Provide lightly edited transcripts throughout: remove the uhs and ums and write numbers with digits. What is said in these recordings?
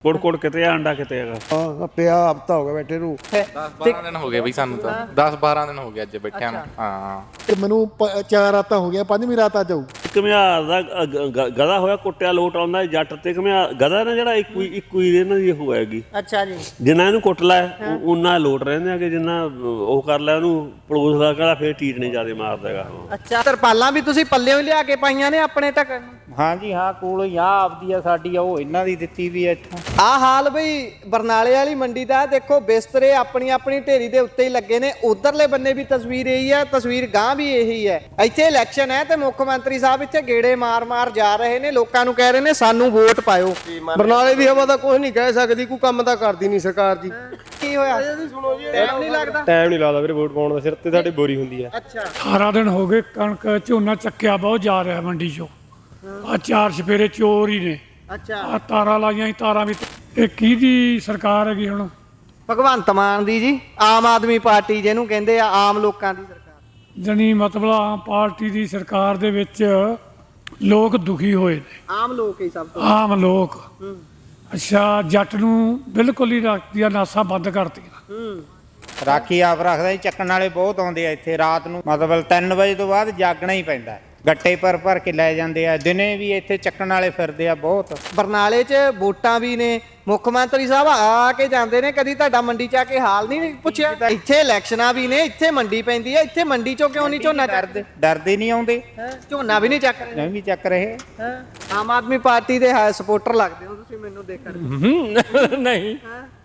ਕੁੜ ਕਿਤੇ ਆ ਅੰਡਾ ਕਿਤੇ ਹੈਗਾ। ਹਾਂ ਪਿਆ ਹਫਤਾ ਹੋ ਗਿਆ ਬੈਠੇ ਨੂੰ 10-12 ਦਿਨ ਹੋ ਗਏ ਬਈ ਸਾਨੂੰ ਤਾਂ 10-12 ਦਿਨ ਹੋ ਗਏ ਅੱਜ ਬੈਠਿਆਂ ਨੂੰ। ਹਾਂ ਤੇ ਮੈਨੂੰ 4 ਰਾਤਾਂ ਹੋ ਗਈਆਂ, 5ਵੀਂ ਰਾਤ ਅੱਜ ਆਊ। ਘੁਮਿਆਰ ਦਾ ਗਧਾ ਹੋਇਆ ਕੁੱਟਿਆ ਲੋਟ ਆਉਂਦਾ ਜੱਟ ਤੇ ਘੁਮਿਆਰ ਗਧਾ ਨਾ ਜਿਹੜਾ ਇੱਕੋ ਹੀ ਇਹਨਾਂ ਦੀ ਉਹ ਹੈਗੀ। ਅੱਛਾ ਜੀ। ਜਿੰਨਾ ਇਹਨੂੰ ਕੁੱਟ ਲਾਇਆ ਉਹਨਾਂ ਲੋਟ ਰਹਿੰਦੇ ਆ ਕਿ ਜਿੰਨਾ ਉਹ ਕਰ ਲਿਆ ਉਹਨੂੰ ਪਲੋਸ ਲਾ ਕੇ ਫੇਰ ਟੀਟ ਨਹੀਂ ਜ਼ਿਆਦਾ ਮਾਰਦਾ ਹੈਗਾ। ਅੱਛਾ ਤਰਪਾਲਾਂ ਵੀ ਤੁਸੀਂ ਪੱਲਿਓਂ ਹੀ ਲਿਆ ਕੇ ਪਾਈਆਂ ਨੇ ਆਪਣੇ ਤੱਕ? ਹਾਂਜੀ ਹਾਂ ਕੋਲ ਹੀ ਆ ਆਪਦੀ ਆ ਸਾਡੀ ਆ, ਉਹ ਇਹਨਾਂ ਦੀ ਦਿੱਤੀ ਵੀ ਆ ਇੱਥੋਂ। ਆਹ ਹਾਲ ਬਈ ਬਰਨਾਲੇ ਵਾਲੀ ਮੰਡੀ ਦਾ ਦੇਖੋ, ਬਿਸਤਰੇ ਆਪਣੀ ਆਪਣੀ ਢੇਰੀ ਦੇ ਉੱਤੇ ਹੀ ਲੱਗੇ ਨੇ। ਉਧਰਲੇ ਬੰਨੇ ਵੀ ਤਸਵੀਰ ਇਹੀ ਹੈ, ਤਸਵੀਰ ਗਾਂ ਵੀ ਇਹੀ ਹੈ। ਇੱਥੇ ਇਲੈਕਸ਼ਨ ਹੈ ਤੇ ਮੁੱਖ ਮੰਤਰੀ ਸਾਹਿਬ ਇੱਥੇ ਗੇੜੇ ਮਾਰ ਜਾ ਰਹੇ ਨੇ, ਲੋਕਾਂ ਨੂੰ ਕਹਿ ਰਹੇ ਨੇ ਸਾਨੂੰ ਵੋਟ ਪਾਇਓ। ਬਰਨਾਲੇ ਦੀ ਹਵਾ ਤਾਂ ਕੁਝ ਨਹੀਂ ਕਹਿ ਸਕਦੀ, ਕੋਈ ਕੰਮ ਤਾਂ ਕਰਦੀ ਨਹੀਂ ਸਰਕਾਰ ਜੀ। ਕੀ ਹੋਇਆ? ਟਾਈਮ ਨਹੀਂ ਲੱਗਦਾ? ਟਾਈਮ ਨਹੀਂ ਲੱਗਦਾ ਵੀਰੇ, ਵੋਟ ਪਾਉਣ ਦਾ ਸਿਰ ਤੇ ਸਾਡੀ ਬੋਰੀ ਹੁੰਦੀ ਹੈ। ਅੱਛਾ 18 ਦਿਨ ਹੋ ਗਏ ਕਣਕ ਝੋਨਾ ਚੱਕਿਆ ਬਹੁਤ ਜਾ ਰਿਹਾ ਮੰਡੀ ਚੋਂ। ਆ 4 ਸਪੇਰੇ ਚੋਰ ਹੀ ਨੇ। ਅੱਛਾ ਆ ਤਾਰਾਂ ਲਾਈਆਂ ਸੀ, ਤਾਰਾਂ ਵੀ। ਇਹ ਕਿਹਦੀ ਸਰਕਾਰ ਹੈਗੀ ਹੁਣ? ਭਗਵੰਤ ਮਾਨ ਦੀ ਜੀ, ਆਮ ਆਦਮੀ ਪਾਰਟੀ ਜਿਹਨੂੰ ਕਹਿੰਦੇ ਆ, ਆਮ ਲੋਕਾਂ ਦੀ ਸਰਕਾਰ। ਜਣੀ ਮਤਲਬ ਆਮ ਪਾਰਟੀ ਦੀ ਸਰਕਾਰ ਦੇ ਵਿੱਚ ਲੋਕ ਦੁਖੀ ਹੋਏ ਨੇ, ਆਮ ਲੋਕ ਹੀ ਸਭ ਤੋਂ। ਆਮ ਲੋਕ। ਅੱਛਾ ਜੱਟ ਨੂੰ ਬਿਲਕੁਲ ਹੀ ਦੀਆਂ ਨਾਸਾਂ ਬੰਦ ਕਰਤੀਆਂ। ਰਾਖੀ ਆਪ ਰੱਖਦਾ ਜੀ, ਚੱਕਣ ਵਾਲੇ ਬਹੁਤ ਆਉਂਦੇ ਆ ਇੱਥੇ ਰਾਤ ਨੂੰ, ਮਤਲਬ 3 ਵਜੇ ਤੋਂ ਬਾਅਦ ਜਾਗਣਾ ਹੀ ਪੈਂਦਾ। ਗੱਟੇ ਭਰ ਕੇ ਲੈ ਜਾਂਦੇ ਆ, ਦਿਨੇ ਵੀ ਇੱਥੇ ਚੱਕਣ ਵਾਲੇ ਫਿਰਦੇ ਆ ਬਹੁਤ। ਬਰਨਾਲੇ 'ਚ ਵੋਟਾਂ ਵੀ ਨੇ, ਮੁੱਖ ਮੰਤਰੀ ਸਾਹਿਬ ਆ ਕੇ ਜਾਂਦੇ ਨੇ, ਕਦੀ ਤੁਹਾਡਾ ਮੰਡੀ 'ਚ ਆ ਕੇ ਹਾਲ ਨਹੀਂ ਪੁੱਛਿਆ? ਇੱਥੇ ਇਲੈਕਸ਼ਨਾਂ ਵੀ ਨੇ, ਇੱਥੇ ਮੰਡੀ ਪੈਂਦੀ ਹੈ, ਇੱਥੇ ਮੰਡੀ 'ਚੋਂ ਕਿਉਂ ਨਹੀਂ ਝੋਨਾ ਡਰਦੇ ਨਹੀਂ ਆਉਂਦੇ, ਝੋਨਾ ਵੀ ਨਹੀਂ ਚੱਕ ਰਹੇ? ਨਹੀਂ ਵੀ ਚੱਕ ਰਹੇ। ਆਮ ਆਦਮੀ ਪਾਰਟੀ ਦੇ ਸਪੋਰਟਰ ਲੱਗਦੇ ਹੋ ਤੁਸੀਂ ਮੈਨੂੰ ਦੇਖਣ। ਨਹੀਂ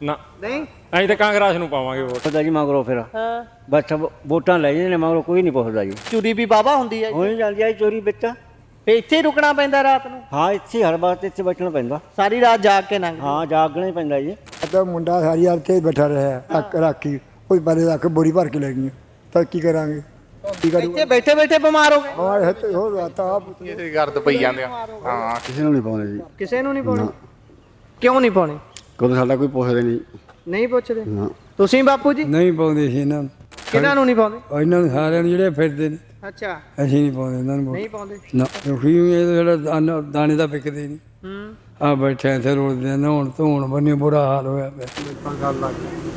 ਨਾ ਨਹੀਂ ਅਸੀਂ ਤਾਂ ਕਾਂਗਰਸ ਨੂੰ ਪਾਵਾਂਗੇ ਵੋਟ। ਪੁੱਛਦਾ ਜੀ ਮਗਰੋਂ ਫਿਰ ਹਾਂ ਬਸ ਵੋਟਾਂ ਲੈ ਜਾਂਦੇ ਨੇ, ਮਗਰੋਂ ਕੋਈ ਨਹੀਂ ਪੁੱਛਦਾ ਜੀ। ਚੋਰੀ ਵੀ ਬਾਬਾ ਹੁੰਦੀ ਹੈ, ਹੋਈ ਜਾਂਦੀ ਆ ਚੋਰੀ ਵਿੱਚ। ਫੇ ਇੱਥੇ ਹੀ ਰੁਕਣਾ ਪੈਂਦਾ ਰਾਤ ਨੂੰ? ਹਾਂ ਇੱਥੇ ਹਰ ਵਾਰ ਇੱਥੇ ਬੈਠਣਾ ਪੈਂਦਾ। ਸਾਰੀ ਰਾਤ ਜਾਗ ਕੇ ਲੰਘ? ਹਾਂ ਜਾਗਣਾ ਹੀ ਪੈਂਦਾ ਜੀ। ਤਾਂ ਮੁੰਡਾ ਸਾਰੀ ਰਾਤ ਤੇ ਬੈਠਾ ਰਿਹਾ ਰਾਖੀ, ਕੋਈ ਬੰਦੇ ਰੱਖ ਬੋਰੀ ਭਰ ਕੇ ਲੈ ਗਈ ਤਾਂ ਕੀ ਕਰਾਂਗੇ? ਇੱਥੇ ਬੈਠੇ ਬੈਠੇ ਬਿਮਾਰ ਹੋ ਗਏ? ਹੋਰ ਰਾਤਾਂ ਇਹ ਗਰਦ ਪਈ ਜਾਂਦੇ ਆ। ਹਾਂ ਕਿਸੇ ਨੂੰ ਨਹੀਂ ਪਾਉਂਦੇ ਜੀ। ਕਿਸੇ ਨੂੰ ਨਹੀਂ ਪਾਉਣੇ? ਕਿਉਂ ਨਹੀਂ ਪਾਉਣੇ? ਕਦੋਂ ਸਾਡਾ ਕੋਈ ਪੁੱਛਦੇ ਨਹੀਂ। ਨਹੀਂ ਪੁੱਛਦੇ ਤੁਸੀਂ ਬਾਪੂ ਜੀ? ਨਹੀਂ ਪਾਉਂਦੇ ਸੀ ਇਹਨਾਂ ਨੂੰ। ਕਿਹਨਾਂ ਨੂੰ ਨਹੀਂ ਪਾਉਂਦੇ? ਇਹਨਾਂ ਨੂੰ ਸਾਰਿਆਂ ਨੂੰ ਜਿਹੜੇ ਫਿਰਦੇ ਨੇ, ਅੱਛਾ ਅਸੀਂ ਨਹੀਂ ਪਾਉਂਦੇ ਇਹਨਾਂ ਨੂੰ। ਨਹੀਂ ਪਾਉਂਦੇ? ਨਾ ਕਿਉਂਕਿ ਇਹ ਜਿਹੜਾ ਦਾਣੇ ਦਾ ਵਿਕਦੇ ਨਹੀਂ। ਆ ਬੈਠੇ ਇੱਥੇ ਰੋਲਦੇ ਆ, ਨਹਾਉਣ ਧੋਣ ਬੰਨੇ ਬੁਰਾ ਹਾਲ ਹੋਇਆ ਪਿਆ।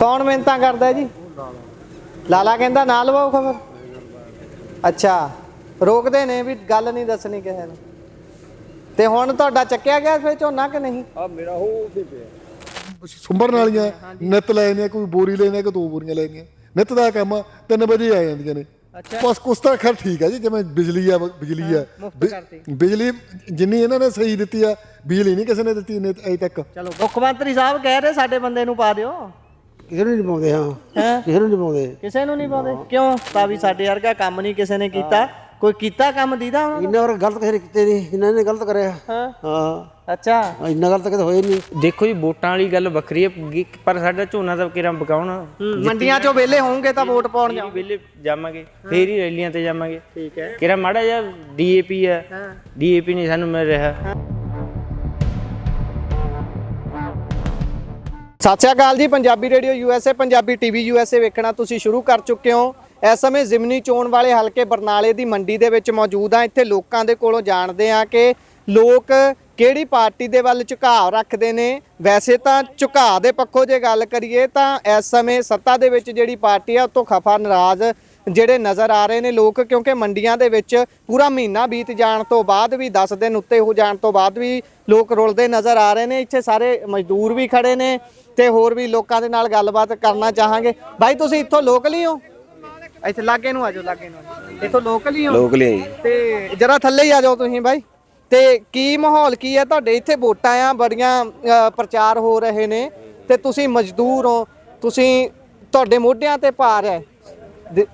ਕੌਣ ਮਿਹਨਤਾਂ ਕਰਦਾ ਜੀ? ਲਾਲਾ ਕਹਿੰਦਾ ਨਾ ਲਵਾਓ ਖਬਰ। ਅੱਛਾ ਰੋਕਦੇ ਨੇ ਵੀ ਗੱਲ ਨਹੀਂ ਦੱਸਣੀ ਕਿਸੇ ਨੂੰ। ਤੇ ਹੁਣ ਤੁਹਾਡਾ ਚੱਕਿਆ ਗਿਆ ਫਿਰ ਝੋਨਾ ਕਿ ਨਹੀਂ? ਸੁੰਬਰ ਨਾਲੀਆਂ ਨਿੱਤ ਲੈਣੀਆਂ, ਕੋਈ ਬੋਰੀ ਲੈਣੀ ਕਿ 2 ਬੋਰੀਆਂ ਲੈਣੀਆਂ, ਨਿੱਤ ਦਾ ਕੰਮ 3 ਵਜੇ ਆ ਜਾਂਦੀਆਂ ਨੇ। ਬਸ ਕੁਛ ਤਾਂ ਖੈਰ ਠੀਕ ਹੈ ਜੀ, ਜਿਵੇਂ ਬਿਜਲੀ ਆ ਬਿਜਲੀ ਜਿੰਨੀ ਇਹਨਾਂ ਨੇ ਸਹੀ ਦਿੱਤੀ ਆ, ਬਿਜਲੀ ਨਹੀਂ ਕਿਸੇ ਨੇ ਦਿੱਤੀ ਅਜੇ ਤੱਕ। ਚਲੋ ਮੁੱਖ ਮੰਤਰੀ ਸਾਹਿਬ ਕਹਿ ਰਹੇ ਸਾਡੇ ਬੰਦੇ ਨੂੰ ਪਾ ਦਿਓ। ਕਿਸੇ ਨੂੰ ਨਹੀਂ ਪਾਉਂਦੇ। ਹਾਂ ਕਿਸੇ ਨੂੰ ਨਹੀਂ ਪਾਉਂਦੇ। ਕਿਸੇ ਨੂੰ ਨਹੀਂ ਪਾਉਂਦੇ ਕਿਉਂ? ਤਾਂ ਵੀ ਸਾਡੇ ਵਰਗਾ ਕੰਮ ਨਹੀਂ ਕਿਸੇ ਨੇ ਕੀਤਾ। ਕੋਈ ਕੀਤਾ ਕੰਮ ਦੀਦਾ ਉਹਨਾਂ ਇੰਨਾ ਵਾਰ ਗਲਤ ਕਿਸੇ ਨੇ ਕੀਤੇ ਨਹੀਂ, ਇਹਨਾਂ ਨੇ ਗਲਤ ਕਰਿਆ। ਹਾਂ ਅੱਛਾ ਇੰਨਾ ਗਲਤ ਕਦੇ ਹੋਏ ਨਹੀਂ। ਦੇਖੋ ਜੀ ਵੋਟਾਂ ਵਾਲੀ ਗੱਲ ਵੱਖਰੀ ਹੈ, ਪਰ ਸਾਡਾ ਝੋਨਾ ਤਾਂ ਕਿਰਾਂ ਬਕਾਉਣਾ। ਮੰਡੀਆਂ 'ਚੋਂ ਵਿਹਲੇ ਹੋਣਗੇ ਤਾਂ ਵੋਟ ਪਾਉਣ ਜਾਓ। ਵਿਹਲੇ ਜਾਵਾਂਗੇ ਫੇਰ ਹੀ ਰੈਲੀਆਂ ਤੇ ਜਾਵਾਂਗੇ। ਠੀਕ ਹੈ। ਕਿਰਾਂ ਮਾੜਾ ਜਿਹਾ DAP ਹੈ, DAP ਨਹੀਂ ਸਾਨੂੰ ਮਿਲ ਰਿਹਾ। ਸਤਿ ਸ਼੍ਰੀ ਅਕਾਲ ਜੀ। Punjabi radio USA, Punjabi TV USA ਵੇਖਣਾ ਤੁਸੀਂ ਸ਼ੁਰੂ ਕਰ ਚੁੱਕੇ ਹੋ। ਇਸ ਸਮੇਂ ਜ਼ਿਮਨੀ ਚੋਣ ਵਾਲੇ ਹਲਕੇ ਬਰਨਾਲੇ ਦੀ ਮੰਡੀ ਦੇ ਵਿੱਚ ਮੌਜੂਦ ਆ। ਇੱਥੇ ਲੋਕਾਂ ਦੇ ਕੋਲੋਂ ਜਾਣਦੇ ਆ ਕਿ ਲੋਕ ਕਿਹੜੀ ਪਾਰਟੀ ਦੇ ਵੱਲ ਝੁਕਾਅ ਰੱਖਦੇ ਨੇ। ਵੈਸੇ ਤਾਂ ਝੁਕਾਅ ਦੇ ਪੱਖੋਂ ਜੇ ਗੱਲ ਕਰੀਏ ਤਾਂ ਇਸ ਸਮੇਂ ਸੱਤਾ ਦੇ ਵਿੱਚ ਜਿਹੜੀ ਪਾਰਟੀ ਆ ਉਹ ਤੋਂ ਖਫਾ ਨਾਰਾਜ਼ ਜਿਹੜੇ ਨਜ਼ਰ ਆ ਰਹੇ ਨੇ ਲੋਕ, ਕਿਉਂਕਿ ਮੰਡੀਆਂ ਦੇ ਵਿੱਚ ਪੂਰਾ ਮਹੀਨਾ ਬੀਤ ਜਾਣ ਤੋਂ ਬਾਅਦ ਵੀ 10 ਦਿਨ ਉੱਤੇ ਹੋ ਜਾਣ ਤੋਂ ਬਾਅਦ ਵੀ ਲੋਕ ਰੁਲਦੇ ਨਜ਼ਰ ਆ ਰਹੇ ਨੇ। ਇੱਥੇ ਸਾਰੇ ਮਜ਼ਦੂਰ ਵੀ ਖੜੇ ਨੇ ਤੇ ਹੋਰ ਵੀ ਲੋਕਾਂ ਦੇ ਨਾਲ ਗੱਲਬਾਤ ਕਰਨਾ ਚਾਹਾਂਗੇ। ਬਾਈ ਤੁਸੀਂ ਇੱਥੋਂ ਲੋਕਲ ਹੀ ਹੋ? ਇੱਥੇ ਲਾਗੇ ਨੂੰ ਆ ਜਾਓ, ਲਾਗੇ ਨੂੰ ਆ ਜਾਓ। ਇੱਥੋਂ ਲੋਕਲ ਹੀ ਹੋ? ਲੋਕਲ ਹੀ ਤੇ ਜਰਾ ਥੱਲੇ ਹੀ ਆ ਜਾਓ ਤੁਸੀਂ ਬਾਈ। ਤੇ ਕੀ ਮਾਹੌਲ ਕੀ ਹੈ ਤੁਹਾਡੇ ਇੱਥੇ? ਵੋਟਾਂ ਆ ਬੜੀਆਂ, ਪ੍ਰਚਾਰ ਹੋ ਰਹੇ ਨੇ ਤੇ ਤੁਸੀਂ ਮਜ਼ਦੂਰ ਹੋ, ਤੁਸੀਂ ਤੁਹਾਡੇ ਮੋਢਿਆਂ ਤੇ ਭਾਰ ਹੈ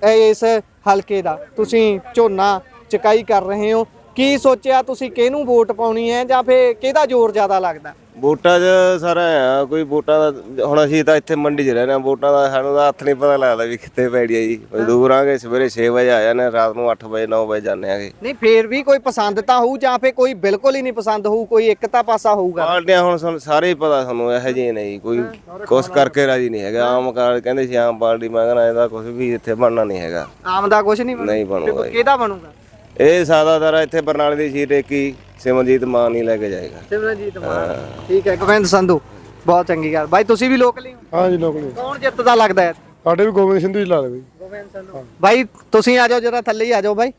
ਇਸ ਹਲਕੇ ਦਾ, ਤੁਸੀਂ ਝੋਨਾ ਚਕਾਈ ਕਰ ਰਹੇ ਹੋ। ਕੀ ਸੋਚਿਆ ਤੁਸੀਂ ਕਿਹਨੂੰ ਵੋਟ ਪਾਉਣੀ ਹੈ ਜਾਂ ਫਿਰ ਕਿਹਦਾ ਜ਼ੋਰ ਜ਼ਿਆਦਾ ਲੱਗਦਾ? ਵੋਟਾਂ 'ਚ ਸਾਰਾ ਆ ਕੋਈ ਵੋਟਾਂ ਦਾ। ਹੁਣ ਅਸੀਂ ਤਾਂ ਇੱਥੇ ਮੰਡੀ 'ਚ ਰਹਿੰਦੇ ਹਾਂ, ਵੋਟਾਂ ਦਾ ਸਾਨੂੰ ਤਾਂ ਹੱਥ ਨਹੀਂ ਪਤਾ ਲੱਗਦਾ ਵੀ ਕਿੱਥੇ ਪੈਣੀ ਹੈ ਜੀ। ਮਜ਼ਦੂਰ ਆਂਗੇ, ਸਵੇਰੇ 6 ਵਜੇ ਆ ਜਾਂਦੇ, ਰਾਤ ਨੂੰ 8 ਵਜੇ 9 ਵਜੇ ਜਾਂਦੇ ਆਂਗੇ। ਨਹੀਂ ਫੇਰ ਵੀ ਕੋਈ ਪਸੰਦ ਤਾਂ ਹੋਊ ਜਾਂ ਫਿਰ ਕੋਈ ਬਿਲਕੁਲ ਹੀ ਨਹੀਂ ਪਸੰਦ ਹੋਊ, ਕੋਈ ਇੱਕ ਤਾਂ ਪਾਸਾ ਹੋਊਗਾ। ਪਾਰਟੀਆਂ ਹੁਣ ਸਾਨੂੰ ਸਾਰੇ ਹੀ ਪਤਾ, ਸਾਨੂੰ ਇਹੋ ਜਿਹੇ ਨਹੀਂ ਕੋਈ ਕੁਛ ਕਰਕੇ ਰਾਜੀ ਨਹੀਂ ਹੈਗਾ। ਆਮ ਕਾਰ ਕਹਿੰਦੇ ਸੀ ਆਮ ਪਾਰਟੀ, ਮੈਂ ਕਹਿੰਦਾ ਇਹਦਾ ਕੁਛ ਵੀ ਇੱਥੇ ਬਣਨਾ ਨਹੀਂ ਹੈਗਾ। ਆਮ ਦਾ ਕੁਝ ਨਹੀਂ ਬਣੂਗਾ। ਕਿਹਦਾ ਬਣੂਗਾ? ਇਹ ਜ਼ਿਆਦਾਤਰ ਇੱਥੇ ਬਰਨਾਲੇ ਦੀ ਸੀਟ ਇੱਕ ਹੀ ਸਿਮਰਜੀਤ ਮਾਨ ਹੀ ਲੈ ਕੇ ਜਾਏਗਾ। ਸਿਮਰਜੀਤ ਮਾਨ। ਠੀਕ ਹੈ। ਗੋਬਿੰਦ ਸੰਧੂ ਬਹੁਤ ਚੰਗੀ ਗੱਲ। ਬਾਈ ਤੁਸੀਂ ਵੀ ਲੋਕਲ ਹੀ ਹੋ? ਹਾਂ ਜੀ ਲੋਕਲੀ ਕੌਣ ਜਿੱਤਦਾ ਲੱਗਦਾ ਹੈ? ਸਾਡੇ ਵੀ ਗੋਬਿੰਦ ਸਿੰਧੂ ਜੀ ਲਾ ਲਵੇ। ਗੋਬਿੰਦ ਸੰਧੂ। ਬਾਈ ਤੁਸੀਂ ਆ ਜਾਓ ਜਰਾ ਥੱਲੇ ਹੀ ਆ ਜਾਓ ਬਾਈ।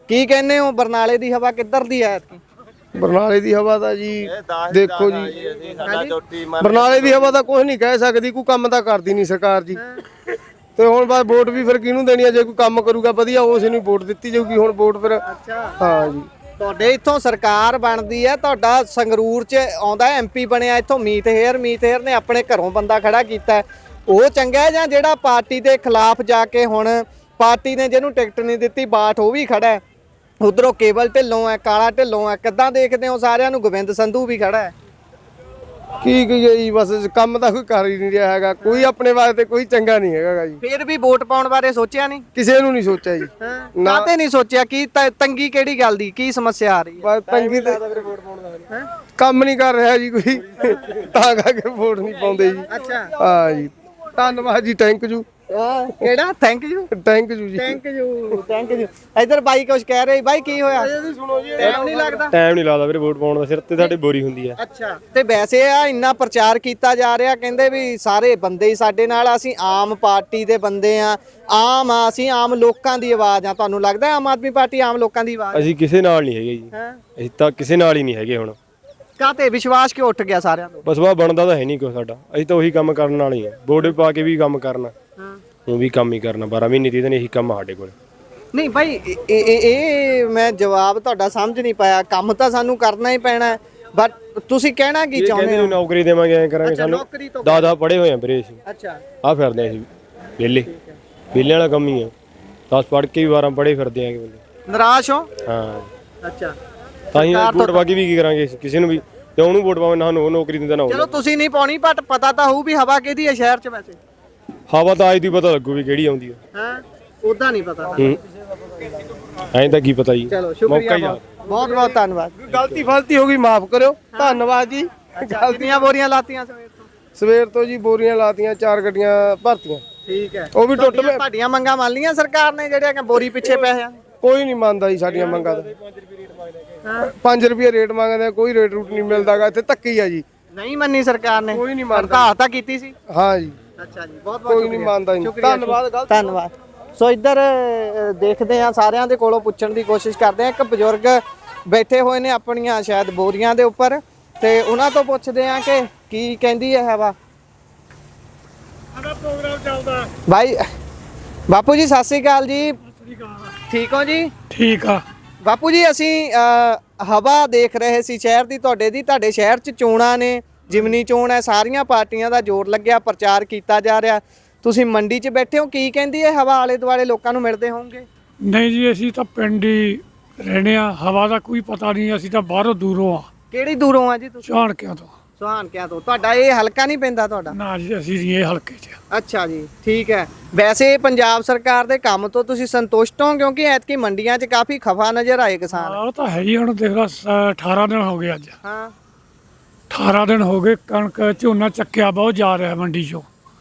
ਕੀ ਕਹਿੰਦੇ ਹੋ ਬਰਨਾਲੇ ਦੀ ਹਵਾ ਕਿੱਧਰ ਦੀ ਹੈ ਐਤਕੀ? ਬਰਨਾਲੇ ਦੀ ਹਵਾ ਤਾਂ ਜੀ ਦੇਖੋ ਜੀ, ਬਰਨਾਲੇ ਦੀ ਹਵਾ ਤਾਂ ਕੁਝ ਨਹੀਂ ਕਹਿ ਸਕਦੀ, ਕੋਈ ਕੰਮ ਤਾਂ ਕਰਦੀ ਨਹੀਂ ਸਰਕਾਰ ਜੀ। ਤੇ ਹੁਣ ਬਸ ਵੋਟ ਵੀ ਫਿਰ ਕਿਹਨੂੰ ਦੇਣੀ ਆ? ਜੇ ਕੋਈ ਕੰਮ ਕਰੂਗਾ ਵਧੀਆ ਉਸ ਨੂੰ ਵੋਟ ਦਿੱਤੀ ਜਾਊਗੀ। ਹੁਣ ਵੋਟ ਫਿਰ ਹਾਂ ਜੀ ਤੁਹਾਡੇ ਇੱਥੋਂ ਸਰਕਾਰ ਬਣਦੀ ਹੈ, ਤੁਹਾਡਾ ਸੰਗਰੂਰ 'ਚ ਆਉਂਦਾ ਐਮਪੀ ਬਣਿਆ ਇੱਥੋਂ ਮੀਤ ਹੇਅਰ ਨੇ ਆਪਣੇ ਘਰੋਂ ਬੰਦਾ ਖੜਾ ਕੀਤਾ, ਉਹ ਚੰਗਾ ਹੈ ਜਾਂ ਜਿਹੜਾ ਪਾਰਟੀ ਦੇ ਖਿਲਾਫ ਜਾ ਕੇ ਹੁਣ ਪਾਰਟੀ ਨੇ ਜਿਹਨੂੰ ਟਿਕਟ ਨਹੀਂ ਦਿੱਤੀ ਬਾਠ ਉਹ ਵੀ ਖੜਾ ਹੈ, ਉਧਰੋਂ ਕੇਵਲ ਢਿੱਲੋਂ ਹੈ, ਕਾਲਾ ਢਿੱਲੋਂ ਹੈ, ਕਿੱਦਾਂ ਦੇਖਦੇ ਹੋ ਸਾਰਿਆਂ ਨੂੰ? ਗੋਬਿੰਦ ਸੰਧੂ ਵੀ ਖੜਾ ਹੈ। ਕੀ ਕਹੀਏ ਜੀ, ਬਸ ਕੰਮ ਤਾਂ ਕੋਈ ਕਰ ਹੀ ਨਹੀਂ ਰਿਹਾ ਹੈਗਾ, ਕੋਈ ਆਪਣੇ ਵਾਸਤੇ ਕੋਈ ਚੰਗਾ ਨਹੀਂ ਹੈਗਾ ਜੀ। ਫਿਰ ਵੀ ਵੋਟ ਪਾਉਣ ਬਾਰੇ ਸੋਚਿਆ ਨਹੀਂ? ਕਿਸੇ ਨੂੰ ਨਹੀਂ ਸੋਚਿਆ ਜੀ। ਕਾਹਤੇ ਨਹੀਂ ਸੋਚਿਆ? ਕੀ ਤੰਗੀ ਕਿਹੜੀ ਗੱਲ ਦੀ, ਕੀ ਸਮੱਸਿਆ ਆ ਰਹੀ ਹੈ? ਬਸ ਤੰਗੀ ਤੇ ਕੰਮ ਨਹੀਂ ਕਰ ਰਿਹਾ ਜੀ ਕੋਈ, ਤਾਂ ਕਰਕੇ ਵੋਟ ਨਹੀਂ ਪਾਉਂਦੇ ਜੀ। ਅੱਛਾ ਹਾਂ ਜੀ, ਧੰਨਵਾਦ ਜੀ, ਥੈਂਕ ਯੂ। ਕਿਹੜਾ ਥੈਂਕ ਯੂ? ਥੈਂਕ ਯੂ ਜੀ, ਥੈਂਕ ਯੂ, ਥੈਂਕ ਯੂ। ਇਧਰ ਬਾਈ ਕੁਝ ਕਹਿ ਰਹੇ। ਬਾਈ ਕੀ ਹੋਇਆ? ਟਾਈਮ ਨਹੀਂ ਲੱਗਦਾ? ਟਾਈਮ ਨਹੀਂ ਲੱਗਦਾ ਵੀਰੇ ਵੋਟ ਪਾਉਣ ਦਾ, ਸਿਰ ਤੇ ਸਾਡੇ ਬੋਰੀ ਹੁੰਦੀ ਹੈ। ਅੱਛਾ, ਤੇ ਵੈਸੇ ਆ ਇੰਨਾ ਪ੍ਰਚਾਰ ਕੀਤਾ ਜਾ ਰਿਹਾ, ਕਹਿੰਦੇ ਵੀ ਸਾਰੇ ਬੰਦੇ ਹੀ ਸਾਡੇ ਨਾਲ, ਅਸੀਂ ਆਮ ਪਾਰਟੀ ਦੇ ਬੰਦੇ ਆ, ਅਸੀਂ ਆਮ ਲੋਕਾਂ ਦੀ ਆਵਾਜ਼ ਆ। ਤੁਹਾਨੂੰ ਲੱਗਦਾ ਆਮ ਆਦਮੀ ਪਾਰਟੀ ਆਮ ਲੋਕਾਂ ਦੀ ਆਵਾਜ਼? ਅਸੀਂ ਕਿਸੇ ਨਾਲ ਨਹੀਂ ਹੈਗੇ ਜੀ, ਅਸੀਂ ਤਾਂ ਕਿਸੇ ਨਾਲ ਹੀ ਨਹੀਂ ਹੈਗੇ। ਹੁਣ ਕਾਹਤੇ ਵਿਸ਼ਵਾਸ ਕਿਉਂ ਉੱਠ ਗਿਆ ਸਾਰਿਆਂ ਤੋਂ? ਬਸ ਵਾ ਬਣਦਾ ਤਾਂ ਹੈ ਨਹੀਂ ਕੋਈ ਸਾਡਾ, ਅਸੀਂ ਤਾਂ ਉਹੀ ਕੰਮ ਕਰਨ ਵਾਲੇ ਆ, ਵੋਟ ਪਾ ਕੇ ਵੀ ਕੰਮ ਕਰਨਾ, ਹੁਣ ਵੀ ਕੰਮ ਹੀ ਕਰਨਾ, 12 ਮਹੀਨੇ 30 ਦਿਨ ਇਹੀ ਕੰਮ ਆ ਸਾਡੇ ਕੋਲ। ਨਹੀਂ ਭਾਈ, ਇਹ ਮੈਂ ਜਵਾਬ ਤੁਹਾਡਾ ਸਮਝ ਨਹੀਂ ਪਾਇਆ। ਕੰਮ ਤਾਂ ਸਾਨੂੰ ਕਰਨਾ ਹੀ ਪੈਣਾ, ਬਟ ਤੁਸੀਂ ਕਹਿਣਾ ਕੀ ਚਾਹੁੰਦੇ ਹੋ? ਨੌਕਰੀ ਦੇਵਾਂਗੇ, ਐਂ ਕਰਾਂਗੇ, ਸਾਨੂੰ ਨੌਕਰੀ ਤੋਂ 10 ਪੜ੍ਹੇ ਹੋਏ ਆ ਵੀਰੇ ਅਸੀਂ, ਅੱਛਾ ਆ ਫਿਰਦੇ ਅਸੀਂ ਵਿਹਲੇ ਵਾਲਾ ਕੰਮ ਹੀ ਆ, 10 ਪੜ੍ਹ ਕੇ ਵੀ 12 ਪੜ੍ਹੇ ਫਿਰਦੇ ਆਂਗੇ ਬੰਦੇ। ਨਿਰਾਸ਼ ਹੋ? ਹਾਂ, ਅੱਛਾ, ਤਾਂ ਹੀ ਵੋਟ ਪਾ ਕੇ ਵੀ ਕੀ ਕਰਾਂਗੇ? ਕਿਸੇ ਨੂੰ ਵੀ ਜੇ ਉਹਨੂੰ ਵੋਟ ਪਾਵਾਂ ਨਾ ਉਹ ਨੌਕਰੀ ਦਿੰਦਾ ਨਾ ਚਲੋ ਤੁਸੀਂ ਨਹੀਂ ਪਾਉਣੀ, ਬਟ ਪਤਾ ਤਾਂ ਹੋਊ ਵੀ ਹਵਾ ਕਿਹਦੀ ਹੈ ਸ਼ਹਿਰ 'ਚ ਵੈਸੇ। ਹਵਾ ਤਾਂ ਅੱਜ ਦੀ ਪਤਾ ਲੱਗੂ ਵੀ ਕਿਹੜੀ ਆਉਂਦੀ ਆ, ਹਾਂ ਉਦਾਂ ਨਹੀਂ ਪਤਾ। ਐਂ ਤਾਂ ਕੀ ਪਤਾ ਜੀ। ਚਲੋ ਸ਼ੁਕਰੀਆ, ਬਹੁਤ ਬਹੁਤ ਧੰਨਵਾਦ। ਗਲਤੀ ਫਲਤੀ ਹੋ ਗਈ, ਮਾਫ ਕਰਿਓ, ਧੰਨਵਾਦ ਜੀ। ਕਿੰਨੀਆਂ ਬੋਰੀਆਂ ਲਾਤੀਆਂ ਸਵੇਰ ਤੋਂ ਜੀ ਬੋਰੀਆਂ ਲਾਤੀਆਂ, 4 ਗੱਡੀਆਂ ਭਰਤੀਆਂ। ਠੀਕ ਹੈ, ਉਹ ਵੀ ਟੁੱਟ ਗਏ। ਤੁਹਾਡੀਆਂ ਮੰਗਾਂ ਮੰਨ ਲੀਆਂ ਸਰਕਾਰ ਨੇ ਜਿਹੜੀਆਂ ਕਿ ਬੋਰੀ ਪਿੱਛੇ ਪੈਸਿਆਂ? ਕੋਈ ਨਹੀਂ ਮੰਨਦਾ ਜੀ ਸਾਡੀਆਂ ਮੰਗਾਂ ਦਾ। 5 ਰੁਪਏ ਰੇਟ ਮੰਗਦੇ, ਕੋਈ ਰੇਟ ਰੂਟ ਨਹੀਂ ਮਿਲਦਾਗਾ ਇੱਥੇ, ਧੱਕੀ ਆ ਜੀ। ਨਹੀਂ ਮੰਨੀ ਸਰਕਾਰ ਨੇ? ਕੋਈ ਨਹੀਂ ਮੰਨਦਾ। ਹੜਤਾਲ ਤਾਂ ਕੀਤੀ ਸੀ? ਹਾਂ ਜੀ। ਅੱਛਾ ਜੀ, ਬਹੁਤ ਬਹੁਤ ਕੋਈ ਨਹੀਂ ਮੰਨਦਾ ਜੀ, ਧੰਨਵਾਦ। ਧੰਨਵਾਦ। ਸੋ ਇੱਧਰ ਦੇਖਦੇ ਆ, ਸਾਰਿਆਂ ਦੇ ਕੋਲੋਂ ਪੁੱਛਣ ਦੀ ਕੋਸ਼ਿਸ਼ ਕਰਦੇ ਆ। ਇੱਕ ਬਜ਼ੁਰਗ ਬੈਠੇ ਹੋਏ ਨੇ ਆਪਣੀਆਂ ਸ਼ਾਇਦ ਬੋਰੀਆਂ ਦੇ ਉੱਪਰ, ਤੇ ਉਹਨਾਂ ਤੋਂ ਪੁੱਛਦੇ ਆ ਕਿ ਕੀ ਕਹਿੰਦੀ ਹੈ ਹਵਾ। ਸਾਡਾ ਪ੍ਰੋਗਰਾਮ ਚੱਲਦਾ ਭਾਈ ਬਾਪੂ ਜੀ ਸਤਿ ਸ੍ਰੀ ਅਕਾਲ ਜੀ, ਠੀਕ ਹੋ ਜੀ? ਠੀਕ ਆ ਬਾਪੂ ਜੀ, ਅਸੀਂ ਹਵਾ ਦੇਖ ਰਹੇ ਸੀ ਸ਼ਹਿਰ ਦੀ, ਤੁਹਾਡੇ ਸ਼ਹਿਰ 'ਚ ਚੋਣਾਂ ਨੇ, ਜਿਮਨੀ ਚੋਣ ਹੈ, ਸਾਰੀਆਂ ਪਾਰਟੀਆਂ ਦਾ ਜ਼ੋਰ ਲੱਗਿਆ, ਪ੍ਰਚਾਰ ਕੀਤਾ ਜਾ ਰਿਹਾ, ਤੁਸੀਂ ਮੰਡੀ 'ਚ ਬੈਠੇ ਹੋ, ਕੀ ਕਹਿੰਦੀ ਹੈ ਹਵਾ? ਆਲੇ ਦੁਆਲੇ ਲੋਕਾਂ ਨੂੰ ਮਿਲਦੇ ਹੋਵੋਗੇ? ਨਹੀਂ ਜੀ, ਅਸੀਂ ਤਾਂ ਪਿੰਡ ਹੀ ਰਹਿੰਦੇ ਆ, ਹਵਾ ਦਾ ਕੋਈ ਪਤਾ ਨਹੀਂ, ਅਸੀਂ ਤਾਂ ਬਾਹਰੋਂ ਦੂਰੋਂ ਆ। ਕਿਹੜੀ ਦੂਰੋਂ ਆ ਜੀ ਤੁਸੀਂ? ਝਾੜਕਿਆਂ ਤੋਂ। ਸੁਹਾਨਕਿਆਂ ਤੋਂ। ਤੁਹਾਡਾ ਇਹ ਹਲਕਾ ਨਹੀਂ ਪੈਂਦਾ ਤੁਹਾਡਾ? ਨਾ ਜੀ, ਅਸੀਂ ਨਹੀਂ ਇਹ ਹਲਕੇ 'ਚ। ਅੱਛਾ ਜੀ, ਠੀਕ ਹੈ। ਵੈਸੇ ਪੰਜਾਬ ਸਰਕਾਰ ਦੇ ਕੰਮ ਤੋਂ ਤੁਸੀਂ ਸੰਤੁਸ਼ਟ ਹੋ? ਕਿਉਂਕਿ ਐਤਕੀ ਮੰਡੀਆਂ 'ਚ ਕਾਫੀ ਖਫਾ ਨਜ਼ਰ ਆਏ ਕਿਸਾਨ। ਉਹ ਤਾਂ ਹੈ ਹੀ, ਹੁਣ ਦੇਖ ਲਓ 18 ਦਿਨ ਹੋ ਗਏ ਅੱਜ। ਹਾਂ, 18 ਦਿਨ ਹੋ ਗਏ, ਕਣਕ ਝੋਨਾ ਚੱਕਿਆ ਬਹੁਤ ਜਾ ਰਿਹਾ ਮੰਡੀ 'ਚੋਂ।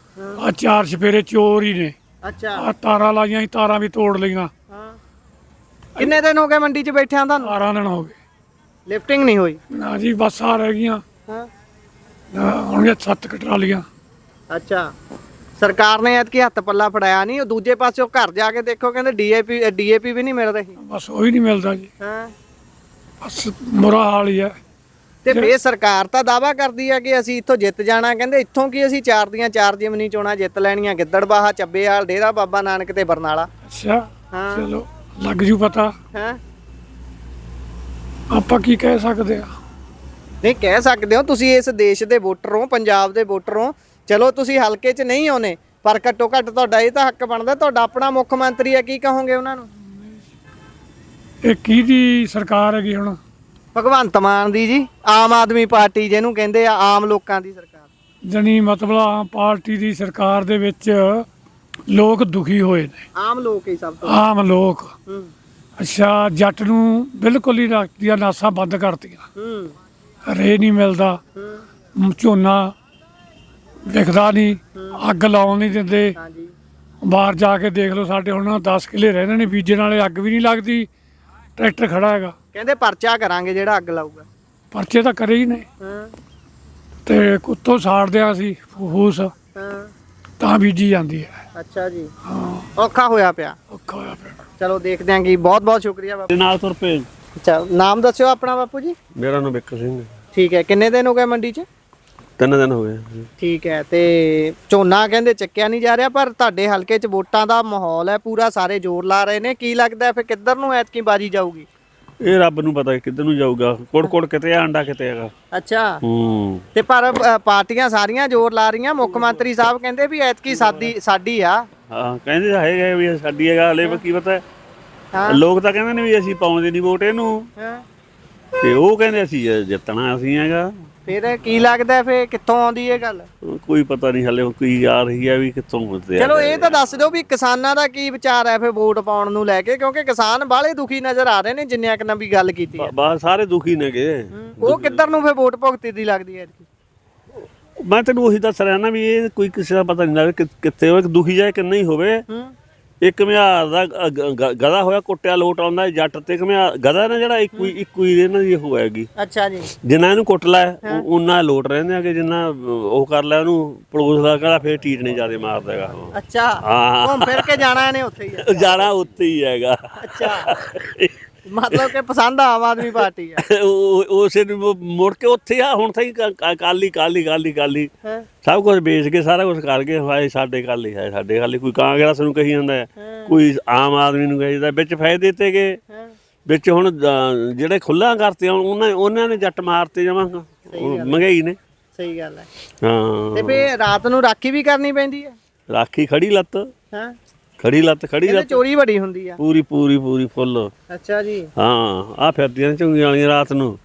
ਆ 4 ਸਪੇਰੇ ਚੋਰ ਹੀ ਨੇ। ਅੱਛਾ, ਆ ਤਾਰਾਂ ਲਾਈਆਂ ਸੀ, ਤਾਰਾਂ ਵੀ ਤੋੜ ਲਈਆਂ। ਹਾਂ। ਕਿੰਨੇ ਦਿਨ ਹੋ ਗਏ ਮੰਡੀ 'ਚ ਬੈਠਿਆਂ ਤੁਹਾਨੂੰ? 18 ਦਿਨ ਹੋ ਗਏ। ਲਿਫਟਿੰਗ ਨਹੀਂ ਹੋਈ? ਨਾ ਜੀ, ਬਸ ਆ ਰਹਿ ਗਈਆਂ ਹਾਂ, ਹੁਣ 7 ਟਰਾਲੀਆਂ। ਅੱਛਾ, ਸਰਕਾਰ ਨੇ ਐਤਕੀ ਹੱਥ ਪੱਲਾ ਫੜਾਇਆ ਨਹੀਂ? ਉਹ ਦੂਜੇ ਪਾਸੇ ਘਰ ਜਾ ਕੇ ਦੇਖੋ, ਕਹਿੰਦੇ ਡੀਏਪੀ ਵੀ ਨਹੀਂ ਮਿਲ ਰਹੀ। ਬਸ ਉਹੀ ਨਹੀਂ ਮਿਲਦਾ ਜੀ, ਹਾਂ, ਬਸ ਬੁਰਾ ਹਾਲ ਹੀ ਹੈ। ਤੇ ਫੇਰ ਸਰਕਾਰ ਤਾਂ ਦਾਵਾ ਕਰਦੀ ਹੈ ਕਿ ਅਸੀਂ ਇੱਥੋਂ ਜਿੱਤ ਜਾਣਾ, ਕਹਿੰਦੇ ਇੱਥੋਂ ਕੀ ਅਸੀਂ 4 ਦੀਆਂ 4 ਜਿਮਨੀ ਚੋਣਾਂ ਜਿੱਤ ਲੈਣੀਆਂ, ਗਿੱਦੜਬਾਹਾ, ਚੱਬੇਵਾਲ, ਡੇਰਾ ਬਾਬਾ ਨਾਨਕ ਤੇ ਬਰਨਾਲਾ। ਅੱਛਾ, ਹਾਂ। ਚਲੋ ਲੱਗ ਜੂ ਪਤਾ, ਹੈਂ? ਆਪਾਂ ਕੀ ਕਹਿ ਸਕਦੇ ਆ। ਨਹੀਂ ਕਹਿ ਸਕਦੇ ਹੋ, ਤੁਸੀਂ ਇਸ ਦੇਸ਼ ਦੇ ਵੋਟਰ ਹੋ, ਪੰਜਾਬ ਦੇ ਵੋਟਰ ਹੋ। ਚਲੋ ਤੁਸੀਂ ਹਲਕੇ 'ਚ ਨਹੀਂ ਆਉਨੇ, ਪਰ ਘੱਟੋ ਘੱਟ ਤੁਹਾਡਾ ਇਹ ਤਾਂ ਹੱਕ ਬਣਦਾ, ਤੁਹਾਡਾ ਆਪਣਾ ਮੁੱਖ ਮੰਤਰੀ ਹੈ, ਕੀ ਕਹੋਗੇ ਉਹਨਾਂ ਨੂੰ? ਇਹ ਕਿਹਦੀ ਸਰਕਾਰ ਹੈਗੀ ਹੁਣ? ਭਗਵੰਤ ਮਾਨ ਦੀ ਜੀ, ਆਮ ਆਦਮੀ ਪਾਰਟੀ ਜਿਹਨੂੰ ਕਹਿੰਦੇ ਆ, ਆਮ ਲੋਕਾਂ ਦੀ ਸਰਕਾਰ। ਜਣੀ ਮਤਲਬ ਆਮ ਪਾਰਟੀ ਦੀ ਸਰਕਾਰ ਦੇ ਵਿੱਚ ਲੋਕ ਦੁਖੀ ਹੋਏ ਨੇ, ਆਮ ਲੋਕ ਹੀ ਸਭ ਤੋਂ। ਆਮ ਲੋਕ। ਹੂੰ ਅੱਛਾ, ਜੱਟ ਨੂੰ ਬਿਲਕੁਲ ਹੀ ਦੀਆਂ ਨਾਸਾਂ ਬੰਦ ਕਰਤੀਆਂ, ਹੂੰ ਰੇ ਨਹੀਂ ਮਿਲਦਾ, ਝੋਨਾ ਵਿਕਦਾ ਨਹੀਂ, ਅੱਗ ਲਾਉਣ ਨਹੀਂ ਦਿੰਦੇ। ਹਾਂਜੀ, ਬਾਹਰ ਜਾ ਕੇ ਦੇਖ ਲਓ, ਸਾਡੇ ਹੁਣ 10 ਕਿੱਲੇ ਰਹਿੰਦੇ ਨੇ ਬੀਜਣ ਵਾਲੇ, ਅੱਗ ਵੀ ਨਹੀਂ ਲੱਗਦੀ, ਟਰੈਕਟਰ ਖੜਾ ਹੈਗਾ। ਕਹਿੰਦੇ ਪਰਚਾ ਕਰਾਂਗੇ ਜਿਹੜਾ ਅੱਗ ਲਾਊਗਾ। ਪਰਚੇ ਤਾਂ ਕਰੇ ਹੀ ਨੇ, ਹਾਂ, ਤੇ ਕੁੱਤੋਂ ਸਾੜਦੇ ਆ ਅਸੀਂ ਫੂਸ ਹਾਂ ਤਾਂ ਬੀਜੀ ਜਾਂਦੀ ਹੈ। ਅੱਛਾ ਜੀ ਔਖਾ ਹੋਇਆ ਪਿਆ। ਔਖਾ ਹੋਇਆ ਪਿਆ। ਚਲੋ ਦੇਖਦੇ ਆਂ ਕੀ। ਬਹੁਤ ਬਹੁਤ ਸ਼ੁਕਰੀਆ ਬਾਪੂ। ਦੇ ਨਾਲ ਤੁਰ ਪਏ। ਅੱਛਾ ਨਾਮ ਦੱਸਿਓ ਆਪਣਾ ਬਾਪੂ ਜੀ। ਮੇਰਾ ਨਾਮ ਬਿੱਕਰ ਸਿੰਘ ਹੈ। ਠੀਕ ਹੈ, ਕਿੰਨੇ ਦਿਨ ਹੋ ਗਏ ਮੰਡੀ 'ਚ? 3 ਦਿਨ ਹੋ ਗਏ। ਠੀਕ ਹੈ, ਤੇ ਝੋਨਾ ਕਹਿੰਦੇ ਚੱਕਿਆ ਨਹੀਂ ਜਾ ਰਿਹਾ, ਪਰ ਤੁਹਾਡੇ ਹਲਕੇ 'ਚ ਵੋਟਾਂ ਦਾ ਮਾਹੌਲ ਹੈ ਪੂਰਾ, ਸਾਰੇ ਜ਼ੋਰ ਲਾ ਰਹੇ ਨੇ। ਕੀ ਲੱਗਦਾ ਫਿਰ ਕਿੱਧਰ ਨੂੰ ਐਤਕੀ ਬਾਜੀ ਜਾਊਗੀ? ਇਹ ਰੱਬ ਨੂੰ ਪਤਾ ਕਿੱਧਰ ਨੂੰ ਜਾਊਗਾ। ਕੋੜ ਕਿਤੇ ਆ, ਅੰਡਾ ਕਿਤੇ ਹੈਗਾ। ਅੱਛਾ ਤੇ ਪਰ ਪਾਰਟੀਆਂ ਸਾਰੀਆਂ ਜ਼ੋਰ ਲਾ ਰਹੀਆਂ। ਮੁੱਖ ਮੰਤਰੀ ਸਾਹਿਬ ਕਹਿੰਦੇ ਵੀ ਐਤਕੀ ਸਾਡੀ ਆ। ਹਾਂ ਕਹਿੰਦੇ ਹੈਗਾ ਵੀ ਸਾਡੀ ਹੈਗਾ, ਹਲੇ ਕੀ ਪਤਾ। ਹਾਂ ਲੋਕ ਤਾਂ ਕਹਿੰਦੇ ਨੇ ਵੀ ਅਸੀਂ ਪਾਉਂਦੇ ਨਹੀਂ ਵੋਟ ਇਹਨੂੰ, ਹਾਂ। ਤੇ ਉਹ ਕਹਿੰਦੇ ਅਸੀਂ ਜਿੱਤਣਾ ਅਸੀਂ ਹੈਗਾ। ਫਿਰ ਕੀ ਲੱਗਦਾ ਫਿਰ ਕਿੱਥੋਂ ਆਉਂਦੀ ਇਹ ਗੱਲ? ਕੋਈ ਪਤਾ ਨਹੀਂ ਹਲੇ ਕੀ ਆ ਰਹੀ ਹੈ ਵੀ ਕਿੱਥੋਂ ਹੁੰਦੇ। ਚਲੋ ਇਹ ਤਾਂ ਦੱਸ ਦਿਓ ਵੀ ਕਿਸਾਨਾਂ ਦਾ ਕੀ ਵਿਚਾਰ ਹੈ ਫਿਰ ਵੋਟ ਪਾਉਣ ਨੂੰ ਲੈ ਕੇ, ਕਿਉਂਕਿ ਕਿਸਾਨ ਬਾਹਲੇ ਦੁਖੀ ਨਜ਼ਰ ਆ ਰਹੇ ਨੇ ਜਿੰਨਿਆਂ ਕੁ ਨਾਲ ਵੀ ਗੱਲ ਕੀਤੀ ਹੈ। ਬਾਹਰ ਸਾਰੇ ਦੁਖੀ ਨੇਗੇ। ਉਹ ਕਿੱਧਰ ਨੂੰ ਫਿਰ ਵੋਟ ਭੁਗਤੀ ਦੀ ਲੱਗਦੀ ਹੈ? ਮੈਂ ਤੈਨੂੰ ਉਹੀ ਦੱਸ ਰਿਹਾ ਨਾ ਵੀ ਇਹ ਕੋਈ ਕਿਸੇ ਦਾ ਪਤਾ ਨਹੀਂ ਲੱਗਦਾ ਕਿੱਥੇ ਹੋਵੇ, ਦੁਖੀ ਜਾਏ ਕਿ ਨਹੀਂ ਹੋਵੇ। ਇੱਕ ਘੁਮਿਆਰ ਦਾ ਗਧਾ ਹੋਇਆ ਕੁੱਟਿਆ ਲੋਟ ਆਉਂਦਾ ਜੱਟ ਤੇ ਘੁਮਿਆਰ ਗਧਾ ਨਾ ਜਿਹੜਾ ਇੱਕੋ ਹੀ ਇਹਨਾਂ ਦੀ ਉਹ ਹੈਗੀ। ਅੱਛਾ ਜੀ ਜਿੰਨਾ ਇਹਨੂੰ ਕੁੱਟ ਲੈ ਉਹਨਾਂ ਲੋਟ ਰਹਿੰਦੇ ਆ ਕਿ ਜਿੰਨਾ ਉਹ ਕਰ ਲੈ ਉਹਨੂੰ ਪਲੋਸ ਲਾ ਕੇ ਫਿਰ ਟੀਟਨੇ ਜ਼ਿਆਦਾ ਮਾਰਦਾ ਹੈਗਾ ਉਹ। ਅੱਛਾ ਹਾਂ ਘੁੰਮ ਫਿਰ ਕੇ ਜਾਣਾ ਇਹਨੇ ਉੱਥੇ ਹੀ ਹੈ। ਜਾਣਾ ਉੱਥੇ ਹੀ ਹੈਗਾ। ਅੱਛਾ ਮਤਲਬ ਕਿ ਪਸੰਦ ਆਮ ਆਦਮੀ ਪਾਰਟੀ ਹੈ। ਉਸੇ ਨੂੰ ਮੁੜ ਕੇ ਉੱਥੇ ਆ ਹੁਣ ਤਾਂ ਕਾਲੀ ਸਭ ਕੁਝ ਵੇਚ ਕੇ ਸਾਰਾ ਕੁਝ ਕਰਕੇ ਹਾਏ ਸਾਡੇ ਕਾਲੀ ਹੈ ਸਾਡੇ ਕਾਲੀ। ਕੋਈ ਕਾਂਗਰਸ ਨੂੰ ਕਹੀ ਜਾਂਦਾ, ਕੋਈ ਆਮ ਆਦਮੀ ਨੂੰ ਕਹੀ ਜਾਂਦਾ। ਵਿੱਚ ਫਾਇਦੇ ਤੇ ਗਏ, ਵਿੱਚ ਹੁਣ ਜਿਹੜੇ ਖੁੱਲ੍ਹਾ ਕਰਤੇ ਉਹਨਾਂ ਨੇ ਜੱਟ ਮਾਰਤੇ ਜਮਾਂ ਮਹਿੰਗਾਈ ਨੇ। ਸਹੀ ਗੱਲ ਹੈ। ਹਾਂ ਤੇ ਫੇ ਰਾਤ ਨੂੰ ਰਾਖੀ ਵੀ ਕਰਨੀ ਪੈਂਦੀ ਹੈ? ਰਾਖੀ ਖੜੀ ਲੱਤ ਹਾਂ ਖੜੀ ਲੱਤ ਚੋਰੀ ਬੜੀ ਹੁੰਦੀ ਆ ਪੂਰੀ ਫੁੱਲ। ਅੱਛਾ ਜੀ ਹਾਂ ਆ ਫਿਰਦੀਆਂ ਝੁੰਗੀਆਂ ਵਾਲੀਆਂ ਰਾਤ ਨੂੰ।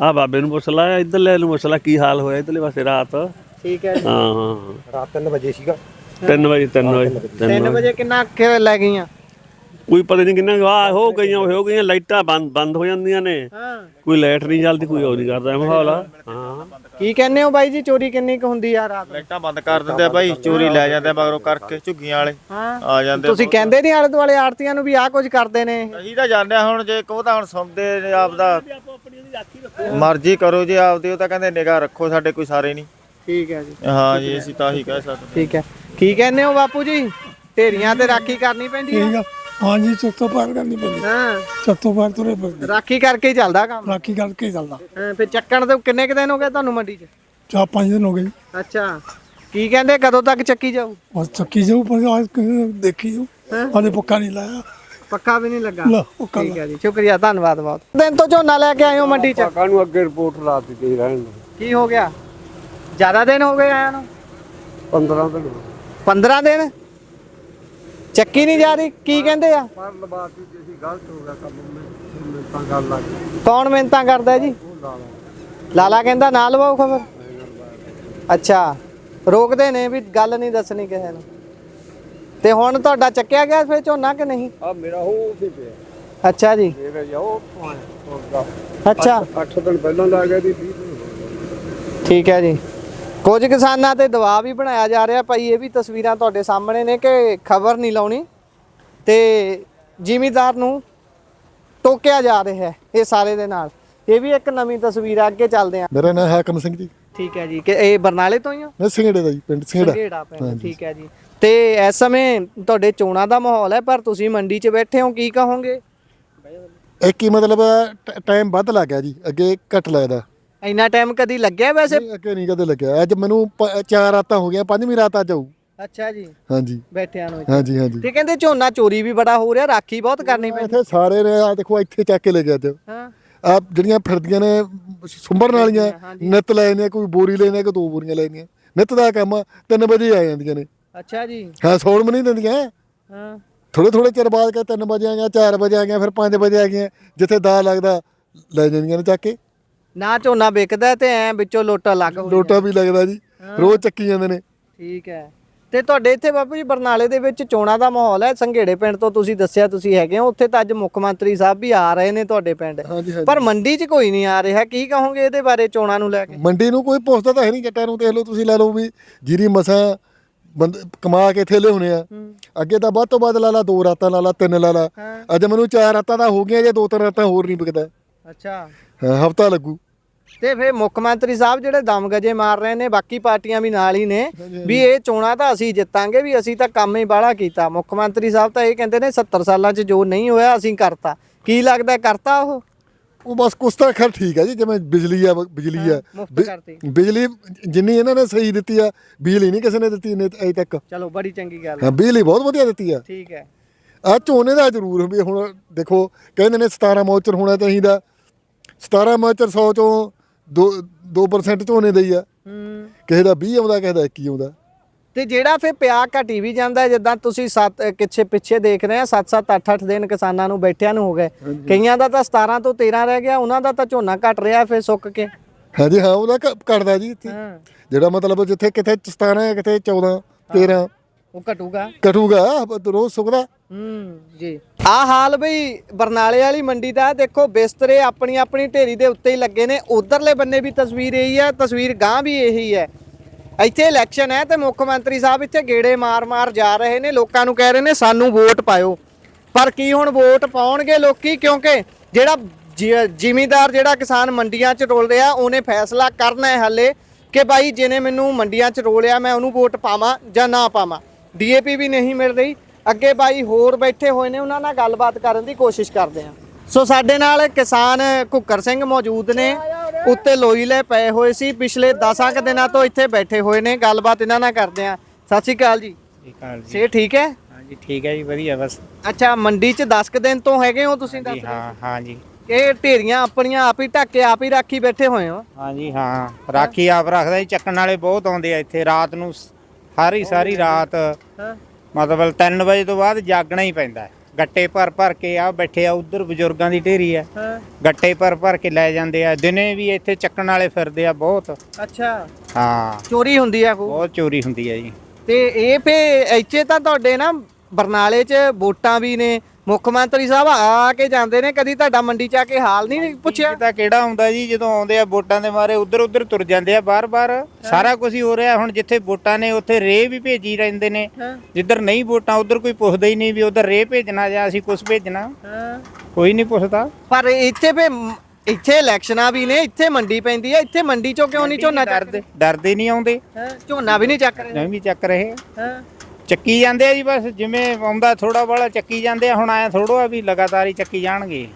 ਆ ਬਾਬੇ ਨੂੰ ਪੁੱਛ ਲਾ, ਇੱਧਰਲੇ ਨੂੰ ਪੁੱਛ ਲਾ ਕੀ ਹਾਲ ਹੋਇਆ ਇੱਧਰਲੇ ਪਾਸੇ ਰਾਤ। ਠੀਕ ਹੈ ਜੀ। ਹਾਂ ਰਾਤ 3 ਵਜੇ ਸੀਗਾ। 3 ਵਜੇ ਕਿੰਨਾ ਲੈ ਗਈਆਂ? ਕੋਈ ਪਤਾ ਨਹੀਂ ਕਿੰਨਾ ਹੋ ਗਈਆਂ ਲਾਈਟਾਂ ਬੰਦ ਹੋ ਜਾਂਦੀਆਂ ਨੇ। ਕੋਈ ਲਾਈਟ ਨਹੀਂ ਚੱਲਦੀ, ਕੋਈ ਉਹ ਨਹੀਂ ਕਰਦਾ ਮਾਹੌਲ। ਹਾਂ ਕੀ ਕਹਿੰਦੇ ਹੋ ਬਾਈ ਜੀ, ਚੋਰੀ ਕਿੰਨੀ ਕੁ ਹੁੰਦੀ ਆ ਰਾਤ? ਲਾਈਟਾਂ ਬੰਦ ਕਰ ਦਿੰਦੇ ਆ ਬਾਈ, ਚੋਰੀ ਲੈ ਜਾਂਦੇ ਮਗਰੋਂ ਕਰਕੇ ਝੁੱਗੀਆਂ ਵਾਲੇ ਆ ਜਾਂਦੇ। ਤੁਸੀਂ ਕਹਿੰਦੇ ਨਹੀਂ ਆਲੇ ਦੁਆਲੇ ਆੜਤੀਆਂ ਨੂੰ ਵੀ ਆਹ ਕੁਝ ਕਰਦੇ ਨੇ? ਅਸੀਂ ਤਾਂ ਜਾਂਦੇ ਆ। ਹੁਣ ਜੇ ਕਹੋ ਤਾਂ ਹੁਣ ਸੁਣਦੇ ਨੇ ਆਪਦਾ ਮਰਜ਼ੀ ਕਰੋ ਜੀ ਆਪਦੀ। ਉਹ ਤਾਂ ਕਹਿੰਦੇ ਨਿਗਾਹ ਰੱਖੋ, ਸਾਡੇ ਕੋਈ ਸਾਰੇ ਨਹੀਂ। ਠੀਕ ਹੈ ਜੀ। ਹਾਂ ਜੀ ਅਸੀਂ ਤਾਂ ਹੀ ਕਹਿ ਸਕਦੇ। ਠੀਕ ਹੈ। ਕੀ ਕਹਿੰਦੇ ਹੋ ਬਾਪੂ ਜੀ, ਢੇਰੀਆਂ ਤੇ ਰਾਖੀ ਕਰਨੀ ਪੈਂਦੀ ਹੈ? ਹਾਂਜੀ ਚੱਤੋਂ ਪਾਰ ਕਰਨੀ ਪੈਂਦੀ। ਹਾਂ ਚੱਤੋਂ ਪਾਰ ਤੁਰੇ ਪੈਂਦੇ। ਰਾਖੀ ਕਰਕੇ ਹੀ ਚੱਲਦਾ ਕੰਮ? ਰਾਖੀ ਕਰਕੇ ਹੀ ਚੱਲਦਾ। ਫਿਰ ਚੱਕਣ ਤੇ ਕਿੰਨੇ ਕੁ ਦਿਨ ਹੋ ਗਏ ਤੁਹਾਨੂੰ ਮੰਡੀ 'ਚ? 4-5 ਦਿਨ ਹੋ ਗਏ। ਅੱਛਾ ਕੀ ਕਹਿੰਦੇ ਕਦੋਂ ਤੱਕ ਚੱਕੀ ਜਾਊ? ਬਸ ਚੱਕੀ ਜਾਊ, ਪਰ ਅੱਜ ਦੇਖੀ ਜਾਊ। ਹਾਲੇ ਪੱਕਾ ਨਹੀਂ ਲਾਇਆ। ਪੱਕਾ ਵੀ ਨਹੀਂ ਲੱਗਾ? ਠੀਕ ਹੈ ਜੀ, ਸ਼ੁਕਰੀਆ, ਧੰਨਵਾਦ ਬਹੁਤ। ਦਿਨ ਤੋਂ ਝੋਨਾ ਲੈ ਕੇ ਆਏ ਹੋ ਮੰਡੀ 'ਚ? ਕਾਹਨੂੰ ਅੱਗੇ ਰਿਪੋਰਟ ਲਾ ਦਿੱਤੀ ਰਹਿਣ। ਕੀ ਹੋ ਗਿਆ? ਜ਼ਿਆਦਾ ਦਿਨ ਹੋ ਗਏ ਆਇਆ ਨੂੰ? 15 ਦਿਨ। 15 ਦਿਨ ਚੱਕੀ ਨਹੀਂ ਜਾ ਰਹੀ? ਕੀ ਕਹਿੰਦੇ ਆ? ਪਰ ਲਬਾਤੀ ਜੀ ਗਲਤ ਹੋ ਗਿਆ ਕੰਮ ਮੈਂ ਤਾਂ ਗੱਲ ਲੱਗ ਗਈ। ਕੌਣ ਮਿਹਨਤਾਂ ਕਰਦਾ ਜੀ? ਲਾਲਾ ਕਹਿੰਦਾ ਨਾ ਲਵਾਓ ਖਬਰ। ਅੱਛਾ ਰੋਕਦੇ ਨੇ ਵੀ ਗੱਲ ਨਹੀਂ ਦੱਸਣੀ ਕਿਸੇ ਨੂੰ। ਤੇ ਹੁਣ ਤੁਹਾਡਾ ਚੱਕਿਆ ਗਿਆ ਫਿਰ ਝੋਨਾ ਕਿ ਨਹੀਂ? ਆ ਮੇਰਾ ਉਹ ਵੀ ਪਿਆ। ਅੱਛਾ ਜੀ। ਮੇਰਾ ਜਾਓ ਅੱਛਾ 8 ਦਿਨ ਪਹਿਲਾਂ ਲੱਗ ਗਿਆ ਦੀ 20 ਦਿਨ। ਠੀਕ ਹੈ ਜੀ। ਕੁਝ ਕਿਸਾਨਾਂ ਤੇ ਦਬਾਅ ਵੀ ਬਣਾਇਆ ਜਾ ਰਿਹਾ ਭਾਈ, ਇਹ ਵੀ ਤਸਵੀਰਾਂ ਤੁਹਾਡੇ ਸਾਹਮਣੇ ਨੇ ਕਿ ਖਬਰ ਨਹੀਂ ਲਾਉਣੀ ਤੇ ਜ਼ਿਮੀਂਦਾਰ ਨੂੰ ਟੋਕਿਆ ਜਾ ਰਿਹਾ ਹੈ ਇਹ ਸਾਰੇ ਦੇ ਨਾਲ। ਇਹ ਵੀ ਇੱਕ ਨਵੀਂ ਤਸਵੀਰ ਆ, ਅੱਗੇ ਚੱਲਦੇ ਆ। ਮੇਰਾ ਨਾਮ ਹਾਕਮ ਸਿੰਘ ਜੀ। ਠੀਕ ਹੈ ਜੀ। ਕਿ ਇਹ ਬਰਨਾਲੇ ਤੋਂ ਹੀ ਹੋ? ਮੈਂ ਸਿੰਘੜੇ ਦਾ ਜੀ, ਪਿੰਡ ਸਿੰਘੜਾ। ਸਿੰਘੜਾ ਪਿੰਡ। ਠੀਕ ਹੈ ਜੀ। ਤੇ ਇਸ ਸਮੇਂ ਤੁਹਾਡੇ ਚੋਣਾਂ ਦਾ ਮਾਹੌਲ ਹੈ, ਪਰ ਤੁਸੀਂ ਮੰਡੀ 'ਚ ਬੈਠੇ ਹੋ, ਕੀ ਕਹੋਗੇ? ਇੱਕ ਹੀ ਮਤਲਬ ਟਾਈਮ ਵੱਧ ਲੱਗ ਗਿਆ ਜੀ, ਅੱਗੇ ਘੱਟ ਲੱਗਦਾ। ਇੰਨਾ ਟਾਈਮ ਕਦੀ ਲੱਗਿਆ ਵੈਸੇ? ਅੱਗੇ ਨਹੀਂ ਕਦੇ ਲੱਗਿਆ। ਅੱਜ ਮੈਨੂੰ 4 ਰਾਤਾਂ ਹੋ ਗਈਆਂ, 5ਵੀਂ ਰਾਤ ਅੱਜ ਆਊ। ਅੱਛਾ ਜੀ। ਹਾਂਜੀ ਬੈਠਿਆਂ ਨੂੰ। ਹਾਂਜੀ ਹਾਂਜੀ। ਤੇ ਕਹਿੰਦੇ ਝੋਨਾ ਚੋਰੀ ਵੀ ਬੜਾ ਹੋ ਰਿਹਾ, ਰਾਖੀ ਬਹੁਤ ਕਰਨੀ ਪੈਂਦੀ। ਇੱਥੇ ਸਾਰੇ ਨੇ ਆ ਦੇਖੋ ਇੱਥੇ ਚੱਕ ਕੇ ਲੈ ਗਿਆ ਅੱਜ। ਹਾਂ ਆ ਜਿਹੜੀਆਂ ਫਿਰਦੀਆਂ ਨੇ ਸੁੰਬਰਨ ਵਾਲੀਆਂ ਨਿੱਤ ਲੈ ਜਾਂਦੀਆਂ, ਕੋਈ ਬੋਰੀ ਲੈਣੇ ਕੋਈ 2 ਬੋਰੀਆਂ ਲੈਣੀਆਂ। ਨਿੱਤ ਦਾ ਕੰਮ 3 ਵਜੇ ਆ ਜਾਂਦੀਆਂ ਨੇ। ਅੱਛਾ ਜੀ। ਹਾਂ ਸੌਣ ਵੀ ਨਹੀਂ ਦਿੰਦੀਆਂ। ਹਾਂ ਥੋੜੇ ਚਿਰ ਬਾਅਦ ਕਿ 3 ਵਜੇ ਆ ਗਈਆਂ, 4 ਵਜੇ ਆ ਗਈਆਂ, ਫਿਰ 5 ਵਜੇ ਆ ਗਈਆਂ। ਜਿੱਥੇ ਦਾ ਲੱਗਦਾ ਲੈ ਜਾਂਦੀਆਂ ਨੇ ਚੱਕ ਕੇ। ਨਾ ਝੋਨਾ ਵਿਕਦਾ ਤੇ ਐ ਵਿੱਚੋਂ ਲੋਟਾ ਲੱਗ ਹੋ ਲੋਟਾ ਵੀ ਲੱਗਦਾ ਜੀ, ਰੋਜ਼ ਚੱਕੀ ਜਾਂਦੇ ਨੇ। ਠੀਕ ਹੈ। ਤੇ ਤੁਹਾਡੇ ਇੱਥੇ ਬਾਪੂ ਜੀ ਬਰਨਾਲੇ ਦੇ ਵਿੱਚ ਚੋਣਾਂ ਦਾ ਮਾਹੌਲ ਹੈ। ਸੰਘੇੜੇ ਪਿੰਡ ਤੋਂ ਤੁਸੀਂ ਦੱਸਿਆ ਤੁਸੀਂ ਹੈਗੇ ਹੋ ਉੱਥੇ, ਤਾਂ ਅੱਜ ਮੁੱਖ ਮੰਤਰੀ ਸਾਹਿਬ ਵੀ ਆ ਰਹੇ ਨੇ ਤੁਹਾਡੇ ਪਿੰਡ, ਪਰ ਮੰਡੀ 'ਚ ਕੋਈ ਨਹੀਂ ਆ ਰਿਹਾ। ਕੀ ਕਹੋਗੇ ਇਹਦੇ ਬਾਰੇ ਚੋਣਾਂ ਨੂੰ ਲੈ ਕੇ? ਮੰਡੀ ਨੂੰ ਕੋਈ ਪੁੱਛਦਾ ਤਾਂ ਹੈ ਨਹੀਂ। ਜੱਟਾਂ ਨੂੰ ਦੇਖ ਲਓ ਤੁਸੀਂ, ਲੈ ਲਓ ਵੀ ਜੀਰੀ ਮਸਾਂ ਕਮਾ ਕੇ ਥੇਲੇ ਹੋਣੇ ਆ। ਅੱਗੇ ਤਾਂ ਵੱਧ ਤੋਂ ਵੱਧ ਲਾ ਲਾ 2 ਰਾਤਾਂ ਲਾ ਲਾ 3 ਲਾ ਲਾ। ਅੱਜ ਮੈਨੂੰ 4 ਰਾਤਾਂ ਤਾਂ ਹੋ ਗਈਆਂ, ਜੇ 2-3 ਰਾਤਾਂ ਹੋਰ ਨਹੀਂ ਵਿਕਦਾ। ਅੱਛਾ ਹਾਂ ਹਫਤਾ ਲੱਗੂ। ਤੇ ਫਿਰ ਮੁੱਖ ਮੰਤਰੀ ਸਾਹਿਬ ਜਿਹੜੇ ਦਮਗਜੇ ਮਾਰ ਰਹੇ ਨੇ, ਬਾਕੀ ਪਾਰਟੀਆਂ ਵੀ ਨਾਲ ਹੀ ਨੇ ਵੀ ਇਹ ਚੋਣਾਂ ਤਾਂ ਅਸੀਂ ਜਿੱਤਾਂਗੇ, ਵੀ ਅਸੀਂ ਤਾਂ ਕੰਮ ਹੀ ਬਾਹਲਾ ਕੀਤਾ। ਮੁੱਖ ਮੰਤਰੀ ਸਾਹਿਬ ਤਾਂ ਇਹ ਕਹਿੰਦੇ ਨੇ 70 ਸਾਲਾਂ 'ਚ ਜੋ ਨਹੀਂ ਹੋਇਆ ਅਸੀਂ ਕਰਤਾ। ਕੀ ਲੱਗਦਾ ਕਰਤਾ ਉਹ ਬਸ ਕੁਛ ਤਾਂ ਖੈਰ ਠੀਕ ਹੈ ਜੀ, ਜਿਵੇਂ ਬਿਜਲੀ ਆ ਮੁਫਤ ਕਰਤੀ। ਬਿਜਲੀ ਜਿੰਨੀ ਇਹਨਾਂ ਨੇ ਸਹੀ ਦਿੱਤੀ ਆ, ਬਿਜਲੀ ਨਹੀਂ ਕਿਸੇ ਨੇ ਦਿੱਤੀ ਅਜੇ ਤੱਕ। ਚਲੋ ਬੜੀ ਚੰਗੀ ਗੱਲ ਹਾਂ, ਬਿਜਲੀ ਬਹੁਤ ਵਧੀਆ ਦਿੱਤੀ ਆ। ਠੀਕ ਹੈ। ਆ ਝੋਨੇ ਦਾ ਜ਼ਰੂਰ ਵੀ ਹੁਣ ਦੇਖੋ ਕਹਿੰਦੇ ਨੇ 17 ਮੌਚਰ ਹੋਣਾ ਚਾਹੀਦਾ, 17 ਮੌਚਰ 100 ਚੋਂ 2% ਝੋਨੇ ਦਾ ਹੀ ਆ। ਕਿਸੇ ਦਾ 20 ਆਉਂਦਾ, ਕਿਸੇ ਦਾ 21 ਆਉਂਦਾ। ਤੇ ਜਿਹੜਾ ਫਿਰ ਪਿਆ ਘਟੀ ਵੀ ਜਾਂਦਾ, ਜਿੱਦਾਂ ਤੁਸੀਂ ਪਿੱਛੇ ਦੇਖ ਰਹੇ ਆ 7-7 8-8 ਦਿਨ ਕਿਸਾਨਾਂ ਨੂੰ ਬੈਠਿਆਂ ਨੂੰ ਹੋ ਗਏ, ਕਈਆਂ ਦਾ ਤਾਂ 17 ਤੋਂ 13 ਰਹਿ ਗਿਆ, ਉਹਨਾਂ ਦਾ ਤਾਂ ਝੋਨਾ ਘਟ ਰਿਹਾ ਫਿਰ ਸੁੱਕ ਕੇ। ਹਾਂਜੀ ਹਾਂ, ਉਹਦਾ ਘਟਦਾ ਜੀ ਇੱਥੇ, ਜਿਹੜਾ ਮਤਲਬ ਜਿੱਥੇ ਕਿਤੇ 17 ਹੈ ਕਿਤੇ 14 13 ਉਹ ਘਟੂਗਾ ਰੋਜ਼ ਸੁੱਕਦਾ। ਜੀ ਆਹ ਹਾਲ ਬਈ ਬਰਨਾਲੇ ਵਾਲੀ ਮੰਡੀ ਦਾ ਦੇਖੋ, ਬਿਸਤਰੇ ਆਪਣੀ ਆਪਣੀ ਢੇਰੀ ਦੇ ਉੱਤੇ ਹੀ ਲੱਗੇ ਨੇ। ਉਧਰਲੇ ਬੰਨੇ ਵੀ ਤਸਵੀਰ ਇਹੀ ਹੈ, ਤਸਵੀਰ ਗਾਂ ਵੀ ਇਹੀ ਹੈ। ਇੱਥੇ ਇਲੈਕਸ਼ਨ ਹੈ ਤੇ ਮੁੱਖ ਮੰਤਰੀ ਸਾਹਿਬ ਇੱਥੇ ਗੇੜੇ ਮਾਰ ਜਾ ਰਹੇ ਨੇ, ਲੋਕਾਂ ਨੂੰ ਕਹਿ ਰਹੇ ਨੇ ਸਾਨੂੰ ਵੋਟ ਪਾਇਓ। ਪਰ ਕੀ ਹੁਣ ਵੋਟ ਪਾਉਣਗੇ ਲੋਕੀ? ਕਿਉਂਕਿ ਜਿਹੜਾ ਜ਼ਿਮੀਂਦਾਰ ਜਿਹੜਾ ਕਿਸਾਨ ਮੰਡੀਆਂ 'ਚ ਰੋਲ ਰਿਹਾ, ਉਹਨੇ ਫੈਸਲਾ ਕਰਨਾ ਹੈ ਹਾਲੇ ਕਿ ਬਾਈ ਜਿਹਨੇ ਮੈਨੂੰ ਮੰਡੀਆਂ 'ਚ ਰੋਲਿਆ ਮੈਂ ਉਹਨੂੰ ਵੋਟ ਪਾਵਾਂ ਜਾਂ ਨਾ ਪਾਵਾਂ। ਡੀਏਪੀ ਵੀ ਨਹੀਂ ਮਿਲ ਰਹੀ। ਅੱਗੇ ਬਾਈ ਹੋਰ ਬੈਠੇ ਹੋਏ ਨੇ, ਉਹਨਾਂ ਨਾਲ ਗੱਲਬਾਤ ਕਰਨ ਦੀ ਕੋਸ਼ਿਸ਼ ਕਰਦੇ ਹਾਂ। ਸੋ ਸਾਡੇ ਨਾਲ ਕਿਸਾਨ ਘੁੱਕਰ ਸਿੰਘ ਮੌਜੂਦ ਨੇ, ਉੱਤੇ ਲੋਈ ਲੈ ਪਏ ਹੋਏ ਸੀ, ਪਿਛਲੇ 10 ਕੁ ਦਿਨਾਂ ਤੋਂ ਇੱਥੇ ਬੈਠੇ ਹੋਏ ਨੇ। ਗੱਲਬਾਤ ਇਹਨਾਂ ਨਾਲ ਕਰਦੇ ਹਾਂ। ਸਤਿ ਸ਼੍ਰੀ ਅਕਾਲ ਜੀ। ਸੇ ਠੀਕ ਹੈ? ਹਾਂਜੀ ਠੀਕ ਹੈ ਜੀ, ਵਧੀਆ ਬਸ। ਅੱਛਾ, ਮੰਡੀ 'ਚ 10 ਕੁ ਦਿਨ ਤੋਂ ਹੈਗੇ ਹੋ ਤੁਸੀਂ? ਦੱਸ ਹਾਂ ਜੀ। ਇਹ ਢੇਰੀਆਂ ਆਪਣੀਆਂ ਆਪ ਹੀ ਢੱਕ ਕੇ ਆਪ ਹੀ ਰਾਖੀ ਬੈਠੇ ਹੋਏ ਹੋ? ਹਾਂਜੀ ਹਾਂ, ਰਾਖੀ ਆਪ ਰੱਖਦਾ ਜੀ। ਚੱਕਣ ਵਾਲੇ ਬਹੁਤ ਆਉਂਦੇ ਆ ਇੱਥੇ ਰਾਤ ਨੂੰ, ਸਾਰੀ ਰਾਤ ਮਤਲਬ 3 ਵਜੇ ਤੋਂ ਬਾਅਦ ਜਾਗਣਾ ਹੀ ਪੈਂਦਾ। ਗੱਟੇ ਭਰ ਕੇ ਆ ਬੈਠੇ ਆ, ਉਧਰ ਬਜ਼ੁਰਗਾਂ ਦੀ ਢੇਰੀ ਆ, ਗੱਟੇ ਭਰ ਕੇ ਲੈ ਜਾਂਦੇ ਆ। ਦਿਨੇ ਵੀ ਇੱਥੇ ਚੱਕਣ ਵਾਲੇ ਫਿਰਦੇ ਆ ਬਹੁਤ। ਅੱਛਾ ਹਾਂ, ਚੋਰੀ ਹੁੰਦੀ ਆ? ਬਹੁਤ ਚੋਰੀ ਹੁੰਦੀ ਆ ਜੀ। ਤੇ ਇਹ ਫੇ ਇੱਥੇ ਤਾਂ ਤੁਹਾਡੇ ਨਾ ਬਰਨਾਲੇ 'ਚ ਵੋਟਾਂ ਵੀ ਨੇ, ਮੁੱਖ ਮੰਤਰੀ ਸਾਹਿਬ ਆ ਕੇ ਜਾਂਦੇ ਨੇ, ਕਦੀ ਤੁਹਾਡਾ ਮੰਡੀ 'ਚ ਆ ਕੇ ਹਾਲ ਨਹੀਂ ਪੁੱਛਿਆ? ਤਾਂ ਕਿਹੜਾ ਹੁੰਦਾ ਜੀ, ਜਦੋਂ ਆਉਂਦੇ ਆ ਵੋਟਾਂ ਦੇ ਮਾਰੇ ਉਧਰ ਤੁਰ ਜਾਂਦੇ ਆ ਬਾਰ-ਬਾਰ। ਸਾਰਾ ਕੁਝ ਹੀ ਹੋ ਰਿਹਾ। ਹੁਣ ਜਿੱਥੇ ਵੋਟਾਂ ਨੇ ਉੱਥੇ ਰੇਹ ਵੀ ਭੇਜੀ ਰਹਿੰਦੇ ਨੇ, ਜਿੱਧਰ ਨਹੀਂ ਵੋਟਾਂ ਉਧਰ ਕੋਈ ਪੁੱਛਦਾ ਹੀ ਨਹੀਂ ਵੀ ਉਧਰ ਰੇਹ ਭੇਜਣਾ ਜਾਂ ਅਸੀਂ ਕੁਝ ਭੇਜਣਾ, ਕੋਈ ਨਹੀਂ ਪੁੱਛਦਾ। ਪਰ ਇੱਥੇ ਫੇ ਇੱਥੇ ਇਲੈਕਸ਼ਨਾਂ ਵੀ ਨੇ, ਇੱਥੇ ਮੰਡੀ ਪੈਂਦੀ ਹੈ, ਇੱਥੇ ਮੰਡੀ 'ਚੋਂ ਕਿਉਂ ਨਹੀਂ ਝੋਨਾ ਡਰਦੇ ਨਹੀਂ ਆਉਂਦੇ? ਝੋਨਾ ਵੀ ਨਹੀਂ ਚੱਕ ਰਹੇ? ਨਹੀਂ ਵੀ ਚੱਕ ਰਹੇ, ਚੱਕੀ ਜਾਂਦੇ ਆ ਜੀ। ਬਸ ਜਿਵੇਂ ਆਉਂਦਾ ਥੋੜਾ ਬਾਲਾ ਚੱਕੀ ਜਾਂਦੇ ਆ। ਹੁਣ ਆਇਆ ਥੋੜਾ ਵੀ ਲਗਾਤਾਰ ਹੀ ਚੱਕੀ ਜਾਣਗੇ।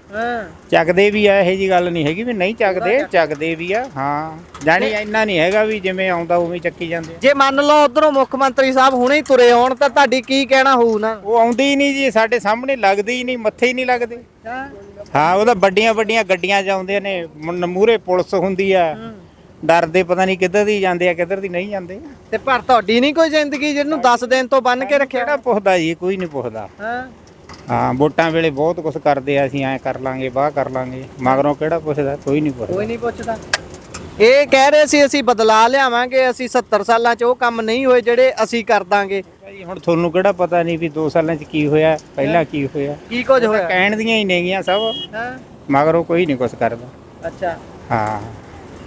ਚੱਕਦੇ ਵੀ ਆ, ਇਹੋ ਜੀ ਗੱਲ ਨਹੀਂ ਹੈਗੀ ਵੀ ਨਹੀਂ ਚੱਕਦੇ ਵੀ ਆ। ਹਾਂ, ਜਾਣੀ ਇੰਨਾ ਨਹੀਂ ਹੈਗਾ ਵੀ ਜਿਵੇਂ ਆਉਂਦਾ ਉਵੇਂ ਚੱਕੀ ਜਾਂਦੇ। ਜੇ ਮੰਨ ਲਓ ਉਧਰੋਂ ਮੁੱਖ ਮੰਤਰੀ ਸਾਹਿਬ ਹੁਣੇ ਹੀ ਤੁਰੇ ਆਉਣ ਤਾਂ ਤੁਹਾਡੀ ਕੀ ਕਹਿਣਾ ਹੋਊ ਨਾ? ਉਹ ਆਉਂਦੇ ਹੀ ਨਹੀਂ ਜੀ, ਸਾਡੇ ਸਾਹਮਣੇ ਲੱਗਦੇ ਹੀ ਨਹੀਂ, ਮੱਥੇ ਹੀ ਨਹੀਂ ਲੱਗਦੇ। ਹਾਂ, ਉਹਦਾ ਵੱਡੀਆਂ ਗੱਡੀਆਂ ਜਾਂਦੇ ਨੇ, ਮੂਹਰੇ ਪੁਲਿਸ ਹੁੰਦੀ ਆ, ਡਰਦੇ ਪਤਾ ਨਹੀਂ ਕਿੱਧਰ ਦੀ ਜਾਂਦੇ ਆ ਕਿੱਧਰ ਦੀ ਨਹੀਂ ਜਾਂਦੇ। ਤੇ ਪਰ ਤੁਹਾਡੀ ਨਹੀਂ ਕੋਈ ਜ਼ਿੰਦਗੀ ਜਿਹਨੂੰ 10 ਦਿਨ ਤੋਂ ਬੰਨ ਕੇ ਰੱਖਿਆ? ਕਿਹੜਾ ਪੁੱਛਦਾ ਜੀ, ਕੋਈ ਨਹੀਂ ਪੁੱਛਦਾ। ਹਾਂ, ਵੋਟਾਂ ਵੇਲੇ ਬਹੁਤ ਕੁਝ ਕਰਦੇ ਆ, ਅਸੀਂ ਐਂ ਕਰ ਲਾਂਗੇ ਬਾਹ ਕਰ ਲਾਂਗੇ, ਮਗਰੋਂ ਕਿਹੜਾ ਪੁੱਛਦਾ? ਕੋਈ ਨਹੀਂ ਪੁੱਛਦਾ। ਇਹ ਕਹਿ ਰਹੇ ਸੀ ਅਸੀਂ ਬਦਲਾ ਲਿਆਵਾਂਗੇ, ਅਸੀਂ 70 ਸਾਲਾਂ 'ਚ ਉਹ ਕੰਮ ਨਹੀਂ ਹੋਏ ਜਿਹੜੇ ਅਸੀਂ ਕਰ ਦਾਂਗੇ। ਹੁਣ ਤੁਹਾਨੂੰ ਕਿਹੜਾ ਪਤਾ ਨਹੀਂ ਵੀ 2 ਸਾਲਾਂ 'ਚ ਕੀ ਹੋਇਆ, ਪਹਿਲਾਂ ਕੀ ਹੋਇਆ, ਕੀ ਕੁਝ ਹੋਇਆ? ਕਹਿਣ ਦੀਆਂ ਹੀ ਨੇਗੀਆਂ ਸਭ, ਮਗਰੋਂ ਕੋਈ ਨਹੀਂ ਕੁਝ ਕਰਦਾ। ਅੱਛਾ ਹਾਂ,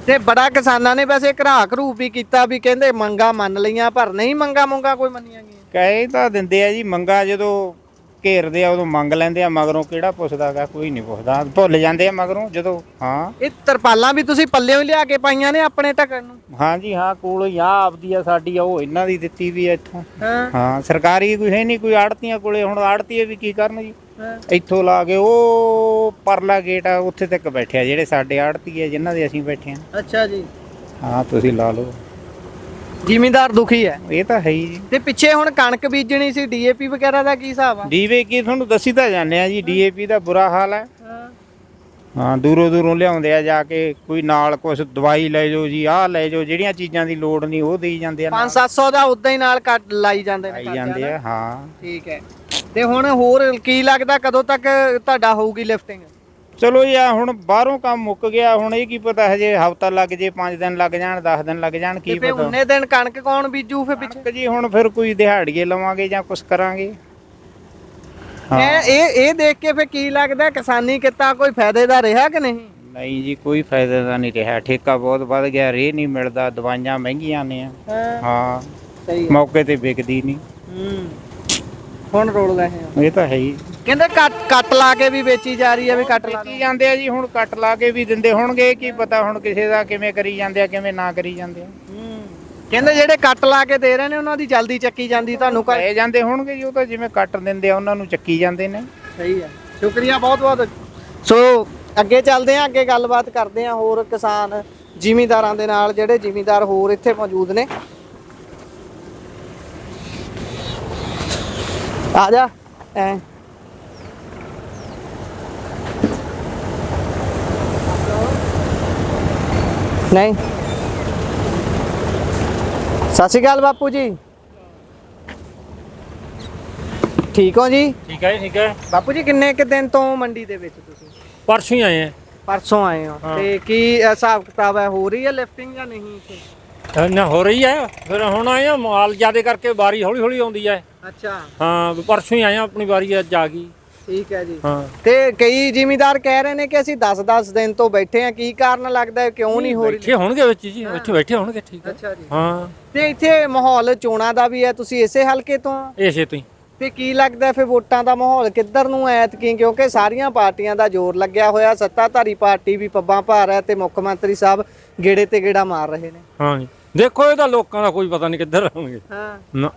ਤੇ ਬੜਾ ਕਿਸਾਨਾਂ ਨੇ ਵੈਸੇ ਘਰੂ ਵੀ ਕੀਤਾ, ਵੀ ਕਹਿੰਦੇ ਮੰਗਾ ਮੰਨ ਲਈਆਂ, ਪਰ ਨਹੀਂ ਮੰਗਾ ਕੋਈ ਮੰਨੀਆਂ ਗਈਆਂ। ਕਹੇ ਤਾਂ ਦਿੰਦੇ ਆ ਜੀ, ਮੰਗਾ ਜਦੋਂ ਘੇਰਦੇ ਆ ਉਦੋਂ ਮੰਗ ਲੈਂਦੇ ਆ, ਮਗਰੋਂ ਕਿਹੜਾ ਪੁੱਛਦਾਗਾ? ਕੋਈ ਨਹੀਂ ਪੁੱਛਦਾ, ਭੁੱਲ ਜਾਂਦੇ ਆ ਮਗਰੋਂ ਜਦੋਂ। ਹਾਂ, ਇਹ ਤਰਪਾਲਾਂ ਵੀ ਤੁਸੀਂ ਪੱਲਿਓਂ ਹੀ ਲਿਆ ਕੇ ਪਾਈਆਂ ਨੇ ਆਪਣੇ ਢੱਕਣ ਨੂੰ? ਹਾਂ ਜੀ ਹਾਂ, ਕੋਲ ਹੀ ਆ ਆਪਦੀ ਆ ਸਾਡੀ ਆ, ਉਹ ਇਹਨਾਂ ਦੀ ਦਿੱਤੀ ਵੀ ਆ ਇੱਥੋਂ। ਹਾਂ, ਸਰਕਾਰੀ ਕੋਈ ਹੈ ਨਹੀਂ, ਕੋਈ ਆੜਤੀਆਂ ਕੋਲੇ। ਹੁਣ ਆੜਤੀਏ ਵੀ ਕੀ ਕਰਨ ਜੀ, ਇੱਥੋਂ ਲਾ ਕੇ ਉਹ ਪਰਲਾ ਗੇਟ ਆ ਉੱਥੇ ਤੱਕ ਬੈਠਿਆ, ਜਿਹੜੇ ਸਾਡੇ ਆੜਤੀਏ ਜਿਨ੍ਹਾਂ ਦੇ ਅਸੀਂ ਬੈਠੇ ਆ। ਅੱਛਾ ਜੀ। ਹਾਂ, ਤੁਸੀਂ ਲਾ ਲਓ। ਜ਼ਿਮੀਂਦਾਰ ਦੁਖੀ ਹੈ, ਇਹ ਤਾਂ ਹੈ ਹੀ ਜੀ। ਤੇ ਪਿੱਛੇ ਹੁਣ ਕਣਕ ਬੀਜਣੀ ਸੀ, ਡੀਏਪੀ ਵਗੈਰਾ ਦਾ ਕੀ ਹਿਸਾਬ ਆ? ਡੀਏਪੀ ਤੁਹਾਨੂੰ ਦੱਸੀ ਤਾਂ ਜਾਂਦੇ ਆ ਜੀ, ਡੀਏਪੀ ਦਾ ਬੁਰਾ ਹਾਲ ਹੈ। ਹਾਂ, ਦੂਰੋਂ ਲਿਆਉਂਦੇ ਆ ਜਾ ਕੇ, ਕੋਈ ਨਾਲ ਕੁਝ ਦਵਾਈ ਲੈ ਜਾਓ ਜੀ, ਆਹ ਲੈ ਜਾਓ, ਜਿਹੜੀਆਂ ਚੀਜ਼ਾਂ ਦੀ ਲੋੜ ਨਹੀਂ ਉਹ ਦੇਈ ਜਾਂਦੇ ਆ। 500-700 ਦਾ ਉਦਾਂ ਹੀ ਨਾਲ ਕੱਟ ਲਾਈ ਜਾਂਦੇ ਆ। ਹਾਂ, ਠੀਕ ਹੈ। ਤੇ ਹੁਣ ਹੋਰ ਕੀ ਲੱਗਦਾ ਕਦੋਂ ਤੱਕ ਤੁਹਾਡਾ ਹੋਊਗੀ ਲਿਫਟਿੰਗ? ਚਲੋ ਜੀ, ਹੁਣ ਬਾਹਰੋਂ ਕੰਮ ਮੁੱਕ ਗਿਆ, ਹੁਣ ਇਹ ਕੀ ਪਤਾ ਹਜੇ ਹਫ਼ਤਾ ਲੱਗ ਜੇ, 5 ਦਿਨ ਲੱਗ ਜਾਣ, 10 ਦਿਨ ਲੱਗ ਜਾਣ, ਕੀ ਪਤਾ। ਉਹਨੇ ਦਿਨ ਕਣਕ ਕੌਣ ਬੀਜੂ ਫਿਰ ਪਿੱਛੇ ਜੀ? ਹੁਣ ਫਿਰ ਕੋਈ ਦਿਹਾੜੀਏ ਲਵਾਂਗੇ ਜਾਂ ਕੁਝ ਕਰਾਂਗੇ। ਇਹ ਦੇਖ ਕੇ ਫਿਰ ਕੀ ਲੱਗਦਾ ਕਿਸਾਨੀ ਕਿੱਤਾ ਕੋਈ ਫਾਇਦੇ ਦਾ ਰਿਹਾ ਕਿ ਨਹੀਂ? ਨਹੀਂ ਜੀ, ਕੋਈ ਫਾਇਦਾ ਦਾ ਨਹੀਂ ਰਿਹਾ। ਠੇਕਾ ਬਹੁਤ ਵੱਧ ਗਿਆ, ਰੇਹ ਨਹੀਂ ਮਿਲਦਾ, ਦਵਾਈਆਂ ਮਹਿੰਗੀਆਂ ਨੇ। ਹਾਂ, ਸਹੀ, ਮੌਕੇ ਤੇ ਵਿਕਦੀ ਨਹੀਂ। ਹੁਣ ਰੋਲ ਰਹੇ ਆ। ਇਹ ਤਾਂ ਹੈ ਹੀ। ਕਹਿੰਦੇ ਕੱਟ ਲਾ ਕੇ ਵੀ ਵੇਚੀ ਜਾ ਰਹੀ ਹੈ, ਵੀ ਕੱਟ ਲਾ ਵੇਚੀ ਜਾਂਦੇ ਆ ਜੀ, ਹੁਣ ਕੱਟ ਲਾ ਕੇ ਵੀ ਦਿੰਦੇ ਹੋਣਗੇ, ਕੀ ਪਤਾ ਹੁਣ ਕਿਸੇ ਦਾ ਕਿਵੇਂ ਕਰੀ ਜਾਂਦੇ ਆ ਕਿਵੇਂ ਨਾ ਕਰੀ ਜਾਂਦੇ ਆ। ਕਹਿੰਦੇ ਜਿਹੜੇ ਕੱਟ ਲਾ ਕੇ ਦੇ ਰਹੇ ਨੇ ਉਹਨਾਂ ਦੀ ਜਲਦੀ ਚੱਕੀ ਜਾਂਦੀ, ਤੁਹਾਨੂੰ ਲੈ ਜਾਂਦੇ ਹੋਣਗੇ ਜੀ, ਉਹ ਤਾਂ ਜਿਵੇਂ ਕੱਟ ਦਿੰਦੇ ਆ ਉਹਨਾਂ ਨੂੰ ਚੱਕੀ ਜਾਂਦੇ ਨੇ। ਸਹੀ ਹੈ, ਸ਼ੁਕਰੀਆ ਬਹੁਤ ਬਹੁਤ। ਸੋ ਅੱਗੇ ਚੱਲਦੇ ਹਾਂ, ਅੱਗੇ ਗੱਲਬਾਤ ਕਰਦੇ ਹਾਂ ਹੋਰ ਕਿਸਾਨ ਜ਼ਿਮੀਂਦਾਰਾਂ ਦੇ ਨਾਲ, ਜਿਹੜੇ ਜ਼ਿਮੀਂਦਾਰ ਹੋਰ ਇੱਥੇ ਮੌਜੂਦ ਨੇ। ਆ ਜਾ ਐ ਨਹੀਂ। ਸਤਿ ਸ਼੍ਰੀ ਅਕਾਲ ਬਾਪੂ ਜੀ, ਠੀਕ ਹੋ ਜੀ? ਠੀਕ ਹੈ, ਠੀਕ ਹੈ। ਬਾਪੂ ਜੀ ਕਿੰਨੇ ਕੁ ਦਿਨ ਤੋਂ ਮੰਡੀ ਦੇ ਵਿੱਚ ਤੁਸੀਂ? ਪਰਸੋਂ ਹੀ ਆਏ ਆ। ਪਰਸੋਂ ਆਏ ਹੋ, ਤੇ ਕੀ ਹਿਸਾਬ ਕਿਤਾਬ ਹੈ, ਹੋ ਰਹੀ ਹੈ ਲਿਫਟਿੰਗ ਜਾਂ ਨਹੀਂ ਇੱਥੇ? ਨਾ ਹੋ ਰਹੀ ਹੈ, ਫਿਰ ਹੁਣ ਆਏ ਆ, ਮਾਲ ਜ਼ਿਆਦਾ ਕਰਕੇ ਵਾਰੀ ਹੌਲੀ ਹੌਲੀ ਆਉਂਦੀ ਹੈ। ਅੱਛਾ, ਹਾਂ ਪਰਸੋਂ ਹੀ ਆਏ ਆ, ਆਪਣੀ ਵਾਰੀ ਅੱਜ ਆ ਗਈ। ਠੀਕ ਹੈ ਜੀ। ਹਾਂ ਤੇ ਕਈ ਜ਼ਿਮੀਂਦਾਰ ਕਹਿ ਰਹੇ ਨੇ ਕਿ ਅਸੀਂ 10-10 ਦਿਨ ਤੋਂ ਬੈਠੇ ਆ, ਕੀ ਕਾਰਨ ਲੱਗਦਾ ਹੈ, ਕਿਉਂ ਨਹੀਂ ਹੋ ਰਹੀ? ਬੈਠੇ ਹੋਣਗੇ ਵਿੱਚ ਜੀ, ਇੱਥੇ ਬੈਠੇ ਹੋਣਗੇ। ਠੀਕ ਹੈ। ਅੱਛਾ ਜੀ। ਹਾਂ ਤੇ ਇੱਥੇ ਮਾਹੌਲ ਚੋਣਾਂ ਦਾ ਵੀ ਹੈ, ਤੁਸੀਂ ਇਸੇ ਹਲਕੇ ਤੋਂ ਆ? ਇਸੇ ਤੋਂ ਹੀ। ਤੇ ਕੀ ਲੱਗਦਾ ਫਿਰ ਵੋਟਾਂ ਦਾ ਮਾਹੌਲ ਕਿੱਧਰ ਨੂੰ ਐਤਕੀ, ਕਿਉਂਕਿ ਸਾਰੀਆਂ ਪਾਰਟੀਆਂ ਦਾ ਜ਼ੋਰ ਲੱਗਿਆ ਹੋਇਆ, ਸੱਤਾਧਾਰੀ ਪਾਰਟੀ ਵੀ ਪੱਬਾਂ ਭਾਰ ਹੈ ਤੇ ਮੁੱਖ ਮੰਤਰੀ ਸਾਹਿਬ ਗੇੜੇ ਤੇ ਗੇੜਾ ਮਾਰ ਰਹੇ ਨੇ। ਹਾਂ ਜੀ, ਦੇਖੋ ਇਹਦਾ ਲੋਕਾਂ ਦਾ ਕੋਈ ਪਤਾ ਨਹੀਂ ਕਿੱਧਰ ਹੋਣਗੇ। ਹਾਂ, ਨਾ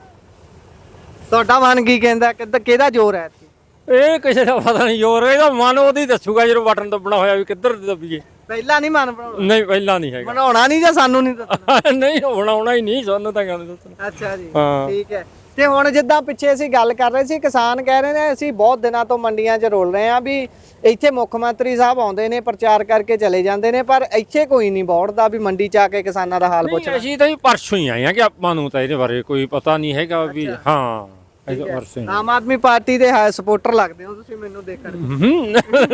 ਤੁਹਾਡਾ ਮਨ ਕੀ ਕਹਿੰਦਾ, ਕਿਹਦਾ ਜ਼ੋਰ ਹੈ ਐਤਕੀ? ਇਹ ਕਿਸੇ ਦਾ ਪਤਾ ਨਹੀਂ, ਜ਼ੋਰ ਇਹਦਾ ਮਨ ਉਹਦੀ ਦੱਸੂਗਾ ਜਦੋਂ ਬਟਨ ਦੱਬਣਾ ਹੋਇਆ ਵੀ ਕਿੱਧਰ ਦੱਬੀਏ। ਪਹਿਲਾਂ ਨਹੀਂ ਮਨ ਬਣਾਉਣਾ? ਨਹੀਂ ਪਹਿਲਾਂ ਨਹੀਂ ਹੈਗਾ, ਬਣਾਉਣਾ ਨਹੀਂ ਜਾਂ ਸਾਨੂੰ ਨਹੀਂ ਦੱਸਣਾ? ਨਹੀਂ ਬਣਾਉਣਾ ਹੀ ਨਹੀਂ, ਸਾਨੂੰ ਤਾਂ ਕਹਿੰਦੇ ਦੱਸਣਾ। ਅੱਛਾ ਜੀ, ਹਾਂ। ਠੀਕ ਹੈ। ਤੇ ਹੁਣ ਜਿੱਦਾਂ ਪਿੱਛੇ ਅਸੀਂ ਗੱਲ ਕਰ ਰਹੇ ਸੀ, ਕਿਸਾਨ ਕਹਿ ਰਹੇ ਨੇ ਅਸੀਂ ਬਹੁਤ ਦਿਨਾਂ ਤੋਂ ਮੰਡੀਆਂ 'ਚ ਰੋਲ ਰਹੇ ਹਾਂ ਵੀ ਇੱਥੇ ਮੁੱਖ ਮੰਤਰੀ ਸਾਹਿਬ ਆਉਂਦੇ ਨੇ, ਪ੍ਰਚਾਰ ਕਰਕੇ ਚਲੇ ਜਾਂਦੇ ਨੇ, ਪਰ ਇੱਥੇ ਕੋਈ ਨਹੀਂ ਬੋੜਦਾ ਵੀ ਮੰਡੀ 'ਚ ਆ ਕੇ ਕਿਸਾਨਾਂ ਦਾ ਹਾਲ ਪੁੱਛਣਾ। ਅਸੀਂ ਤਾਂ ਪਰਸੋਂ ਹੀ ਆਏ ਆ, ਕਿ ਆਪਾਂ ਨੂੰ ਤਾਂ ਇਹਦੇ ਬਾਰੇ ਕੋਈ ਪਤਾ ਨਹੀਂ ਹੈਗਾ ਵੀ। ਹਾਂ ਅਸੀਂ ਤਾਂ ਪਰਸੋਂ ਹੀ। ਆਮ ਆਦਮੀ ਪਾਰਟੀ ਦੇ ਸਪੋਰਟਰ ਲੱਗਦੇ ਹੋ ਤੁਸੀਂ ਮੈਨੂੰ ਦੇਖਣ?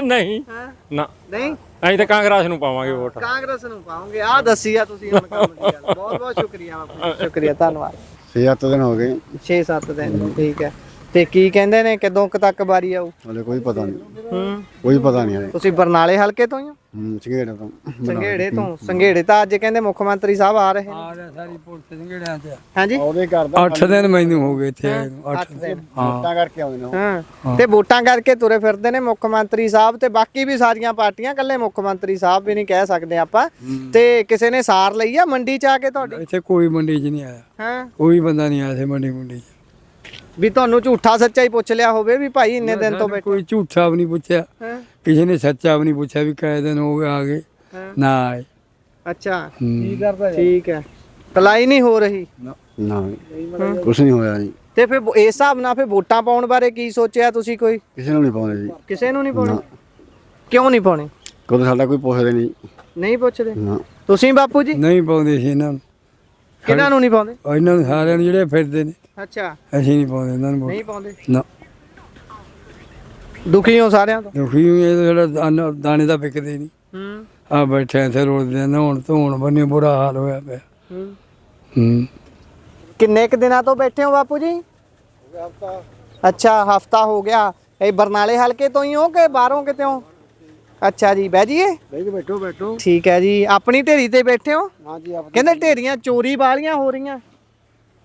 ਨਹੀਂ ਨਾ, ਨਹੀਂ, ਅਸੀਂ ਤਾਂ ਕਾਂਗਰਸ ਨੂੰ ਪਾਵਾਂਗੇ ਵੋਟ। ਕਾਂਗਰਸ ਨੂੰ ਪਾਉਂਗੇ, ਆਹ ਦੱਸੀ ਆ ਤੁਸੀਂ ਹੁਣ ਕੰਮ ਦੀ ਗੱਲ। ਬਹੁਤ ਬਹੁਤ ਸ਼ੁਕਰੀਆ ਬਾਪੂ, ਸ਼ੁਕਰੀਆ, ਧੰਨਵਾਦ। 6-7 ਦਿਨ ਹੋ ਗਏ। 6-7 ਦਿਨ, ਠੀਕ ਹੈ। ਤੇ ਕੀ ਕਹਿੰਦੇ ਨੇ ਕਦੋਂ ਕੁ ਤੱਕ ਵਾਰੀ ਆਊ? ਹਲੇ ਕੋਈ ਪਤਾ ਨਹੀਂ, ਹੂੰ, ਕੋਈ ਪਤਾ ਨਹੀਂ ਹਲੇ। ਤੁਸੀਂ ਬਰਨਾਲੇ ਹਲਕੇ ਤੋਂ ਹੀ ਹੋ? ਸੰਘੇੜੇ ਤੋਂ। ਸੰਘੇੜੇ ਤੋਂ? ਸੰਘੇੜੇ ਤਾਂ ਅੱਜ ਕਹਿੰਦੇ ਮੁੱਖ ਮੰਤਰੀ ਸਾਹਿਬ ਆ ਰਹੇ ਨੇ। ਆ ਰਿਹਾ ਸਾਰੀ ਪੁਲਿਸ ਸੰਘੇੜਿਆਂ ਤੇ। ਹਾਂਜੀ, ਉਹਦੇ ਕਰਦਾ 8 ਦਿਨ ਮੈਨੂੰ ਹੋ ਗਏ ਇੱਥੇ ਆਏ ਨੂੰ, 8 ਦਿਨ। ਵੋਟਾਂ ਕਰਕੇ ਆਉਂਦੇ ਨੇ। ਹਾਂ, ਤੇ ਵੋਟਾਂ ਕਰਕੇ ਤੁਰੇ ਫਿਰਦੇ ਨੇ ਮੁੱਖ ਮੰਤਰੀ ਸਾਹਿਬ, ਤੇ ਬਾਕੀ ਵੀ ਸਾਰੀਆਂ ਪਾਰਟੀਆਂ, ਇਕੱਲੇ ਮੁੱਖ ਮੰਤਰੀ ਸਾਹਿਬ ਵੀ ਨਹੀਂ ਕਹਿ ਸਕਦੇ ਆਪਾਂ। ਤੇ ਕਿਸੇ ਨੇ ਸਾਰ ਲਈ ਆ ਮੰਡੀ 'ਚ ਆ ਕੇ ਤੁਹਾਡੀ? ਇੱਥੇ ਕੋਈ ਮੰਡੀ 'ਚ ਨਹੀਂ ਆਇਆ, ਹਾਂ, ਕੋਈ ਬੰਦਾ ਨਹੀਂ ਆਇਆ ਇੱਥੇ ਮੰਡੀ 'ਚ। ਵੀ ਤੁਹਾਨੂੰ ਝੂਠਾ ਸੱਚਾ ਹੀ ਪੁੱਛ ਲਿਆ ਹੋਵੇ ਵੀ ਭਾਈ ਇੰਨੇ ਦਿਨ ਤੋਂ ਬੈਠੇ? ਕੋਈ ਝੂਠਾ ਵੀ ਨਹੀਂ ਪੁੱਛਿਆ, ਹਾਂ, ਕਿਸੇ ਨੇ ਸੱਚਾ ਵੀ ਨਹੀਂ ਪੁੱਛਿਆ ਵੀ ਕਿੰਨੇ ਦਿਨ ਹੋ ਗਏ ਆ ਗਏ ਨਾ ਆਏ। ਅੱਛਾ, ਕੀ ਕਰਦਾ ਠੀਕ ਹੈ। ਤਲਾਈ ਨਹੀਂ ਹੋ ਰਹੀ? ਨਾ ਕੁਛ ਨਹੀਂ ਹੋਇਆ ਜੀ। ਤੇ ਫਿਰ ਇਸ ਹਿਸਾਬ ਨਾਲ ਫਿਰ ਵੋਟਾਂ ਪਾਉਣ ਬਾਰੇ ਕੀ ਸੋਚਿਆ ਤੁਸੀਂ? ਕੋਈ ਕਿਸੇ ਨੂੰ ਨਹੀਂ ਪਾਉਂਦੇ ਜੀ। ਕਿਸੇ ਨੂੰ ਨਹੀਂ ਪਾਉਣੀ? ਕਿਉਂ ਨਹੀਂ ਪਾਉਣੀ? ਕਦੋਂ ਸਾਡਾ ਕੋਈ ਪੁੱਛਦੇ ਨਹੀਂ। ਨਹੀਂ ਪੁੱਛਦੇ ਨਾ ਤੁਸੀਂ ਬਾਪੂ ਜੀ? ਨਹੀਂ ਪਾਉਂਦੇ ਸੀ ਇਹਨਾਂ ਨੂੰ। ਕਿਹਨਾਂ ਨੂੰ ਨਹੀਂ ਪਾਉਂਦੇ? ਇਹਨਾਂ ਨੂੰ ਸਾਰਿਆਂ ਨੂੰ ਜਿਹੜੇ ਫਿਰਦੇ ਨੇ। ਅੱਛਾ, ਅਸੀਂ ਨਹੀਂ ਪਾਉਂਦੇ ਇਹਨਾਂ ਨੂੰ ਨਹੀਂ ਵੋਟ। ਪਾਉਂਦੇ? ਨਾ ਦੁਖੀ ਹੋ ਸਾਰਿਆਂ ਤੋਂ? ਦੁਖੀ ਹੋਏ, ਇਹ ਜਿਹੜਾ ਦਾਣੇ ਦਾ ਵਿਕਦੇ ਨਹੀਂ। ਹੂੰ, ਆ ਬੈਠੇ ਇੱਥੇ ਰੋਲਦੇ ਆ, ਨਹਾਉਣ ਧੋਣ ਬੰਨੇ ਬੁਰਾ ਹਾਲ ਹੋਇਆ ਪਿਆ। ਹੂੰ। ਹੂੰ, ਕਿੰਨੇ ਕੁ ਦਿਨਾਂ ਤੋਂ ਬੈਠੇ ਹੋ ਬਾਪੂ ਜੀ? ਅੱਛਾ, ਹਫਤਾ ਹੋ ਗਿਆ। ਇਹ ਬਰਨਾਲੇ ਹਲਕੇ ਤੋਂ ਹੀ ਹੋ ਕਿ ਬਾਹਰੋਂ ਕਿਤੇ ਹੋ? ਅੱਛਾ ਜੀ, ਬਹਿ ਜਾਈਏ? ਬੈਠੋ। ਠੀਕ ਹੈ ਜੀ। ਆਪਣੀ ਢੇਰੀ ਤੇ ਬੈਠੇ ਹੋ? ਹਾਂ ਜੀ। ਕਹਿੰਦੇ ਢੇਰੀਆਂ ਚੋਰੀ ਵਾਲੀਆਂ ਹੋ ਰਹੀਆਂ।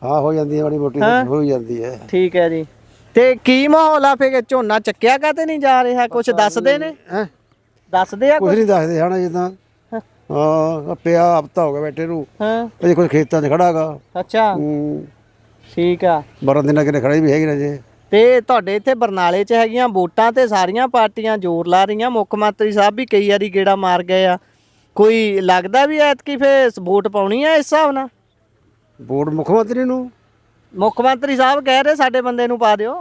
ਹਾਂ ਹੋ ਜਾਂਦੀ ਹੈ, ਬੜੀ ਮੋਟੀ ਹੋ ਜਾਂਦੀ ਹੈ। ਠੀਕ ਹੈ ਜੀ। ਤੇ ਕੀ ਮਾਹੌਲ ਆ ਫਿਰ, ਝੋਨਾ ਚੱਕਿਆ ਕਾਤੇ ਨਹੀਂ ਜਾ ਰਿਹਾ? ਕੁਝ ਦੱਸਦੇ ਨੇ? ਦੱਸਦੇ ਆ ਕੁਝ ਨਹੀਂ ਦੱਸਦੇ ਹਣਾ, ਜਿੱਦਾਂ ਹਾਂ ਪਿਆ ਹਫਤਾ ਹੋ ਗਿਆ ਬੈਠੇ ਨੂੰ। ਹਾਂ, ਅਜੇ ਕੁਝ ਖੇਤਾਂ 'ਚ ਖੜਾਗਾ। ਅੱਛਾ, ਠੀਕ ਆ। 12 ਦਿਨਾਂ ਕਿਨੇ ਖੜੇ ਵੀ ਹੈਗੇ ਨੇ ਜੇ। ਤੇ ਤੁਹਾਡੇ ਇੱਥੇ ਬਰਨਾਲੇ 'ਚ ਹੈਗੀਆਂ ਵੋਟਾਂ ਤੇ ਸਾਰੀਆਂ ਪਾਰਟੀਆਂ ਜ਼ੋਰ ਲਾ ਰਹੀਆਂ, ਮੁੱਖ ਮੰਤਰੀ ਸਾਹਿਬ ਵੀ ਕਈ ਵਾਰੀ ਗੇੜਾ ਮਾਰ ਗਏ ਆ। ਕੋਈ ਲੱਗਦਾ ਵੀ ਐਤਕੀ ਫੇਰ ਵੋਟ ਪਾਉਣੀ ਆ ਇਸ ਹਿਸਾਬ ਨਾਲ? ਵੋਟ ਮੁੱਖ ਮੰਤਰੀ ਨੂੰ? ਮੁੱਖ ਮੰਤਰੀ ਸਾਹਿਬ ਕਹਿ ਰਹੇ ਸਾਡੇ ਬੰਦੇ ਨੂੰ ਪਾ ਦਿਓ।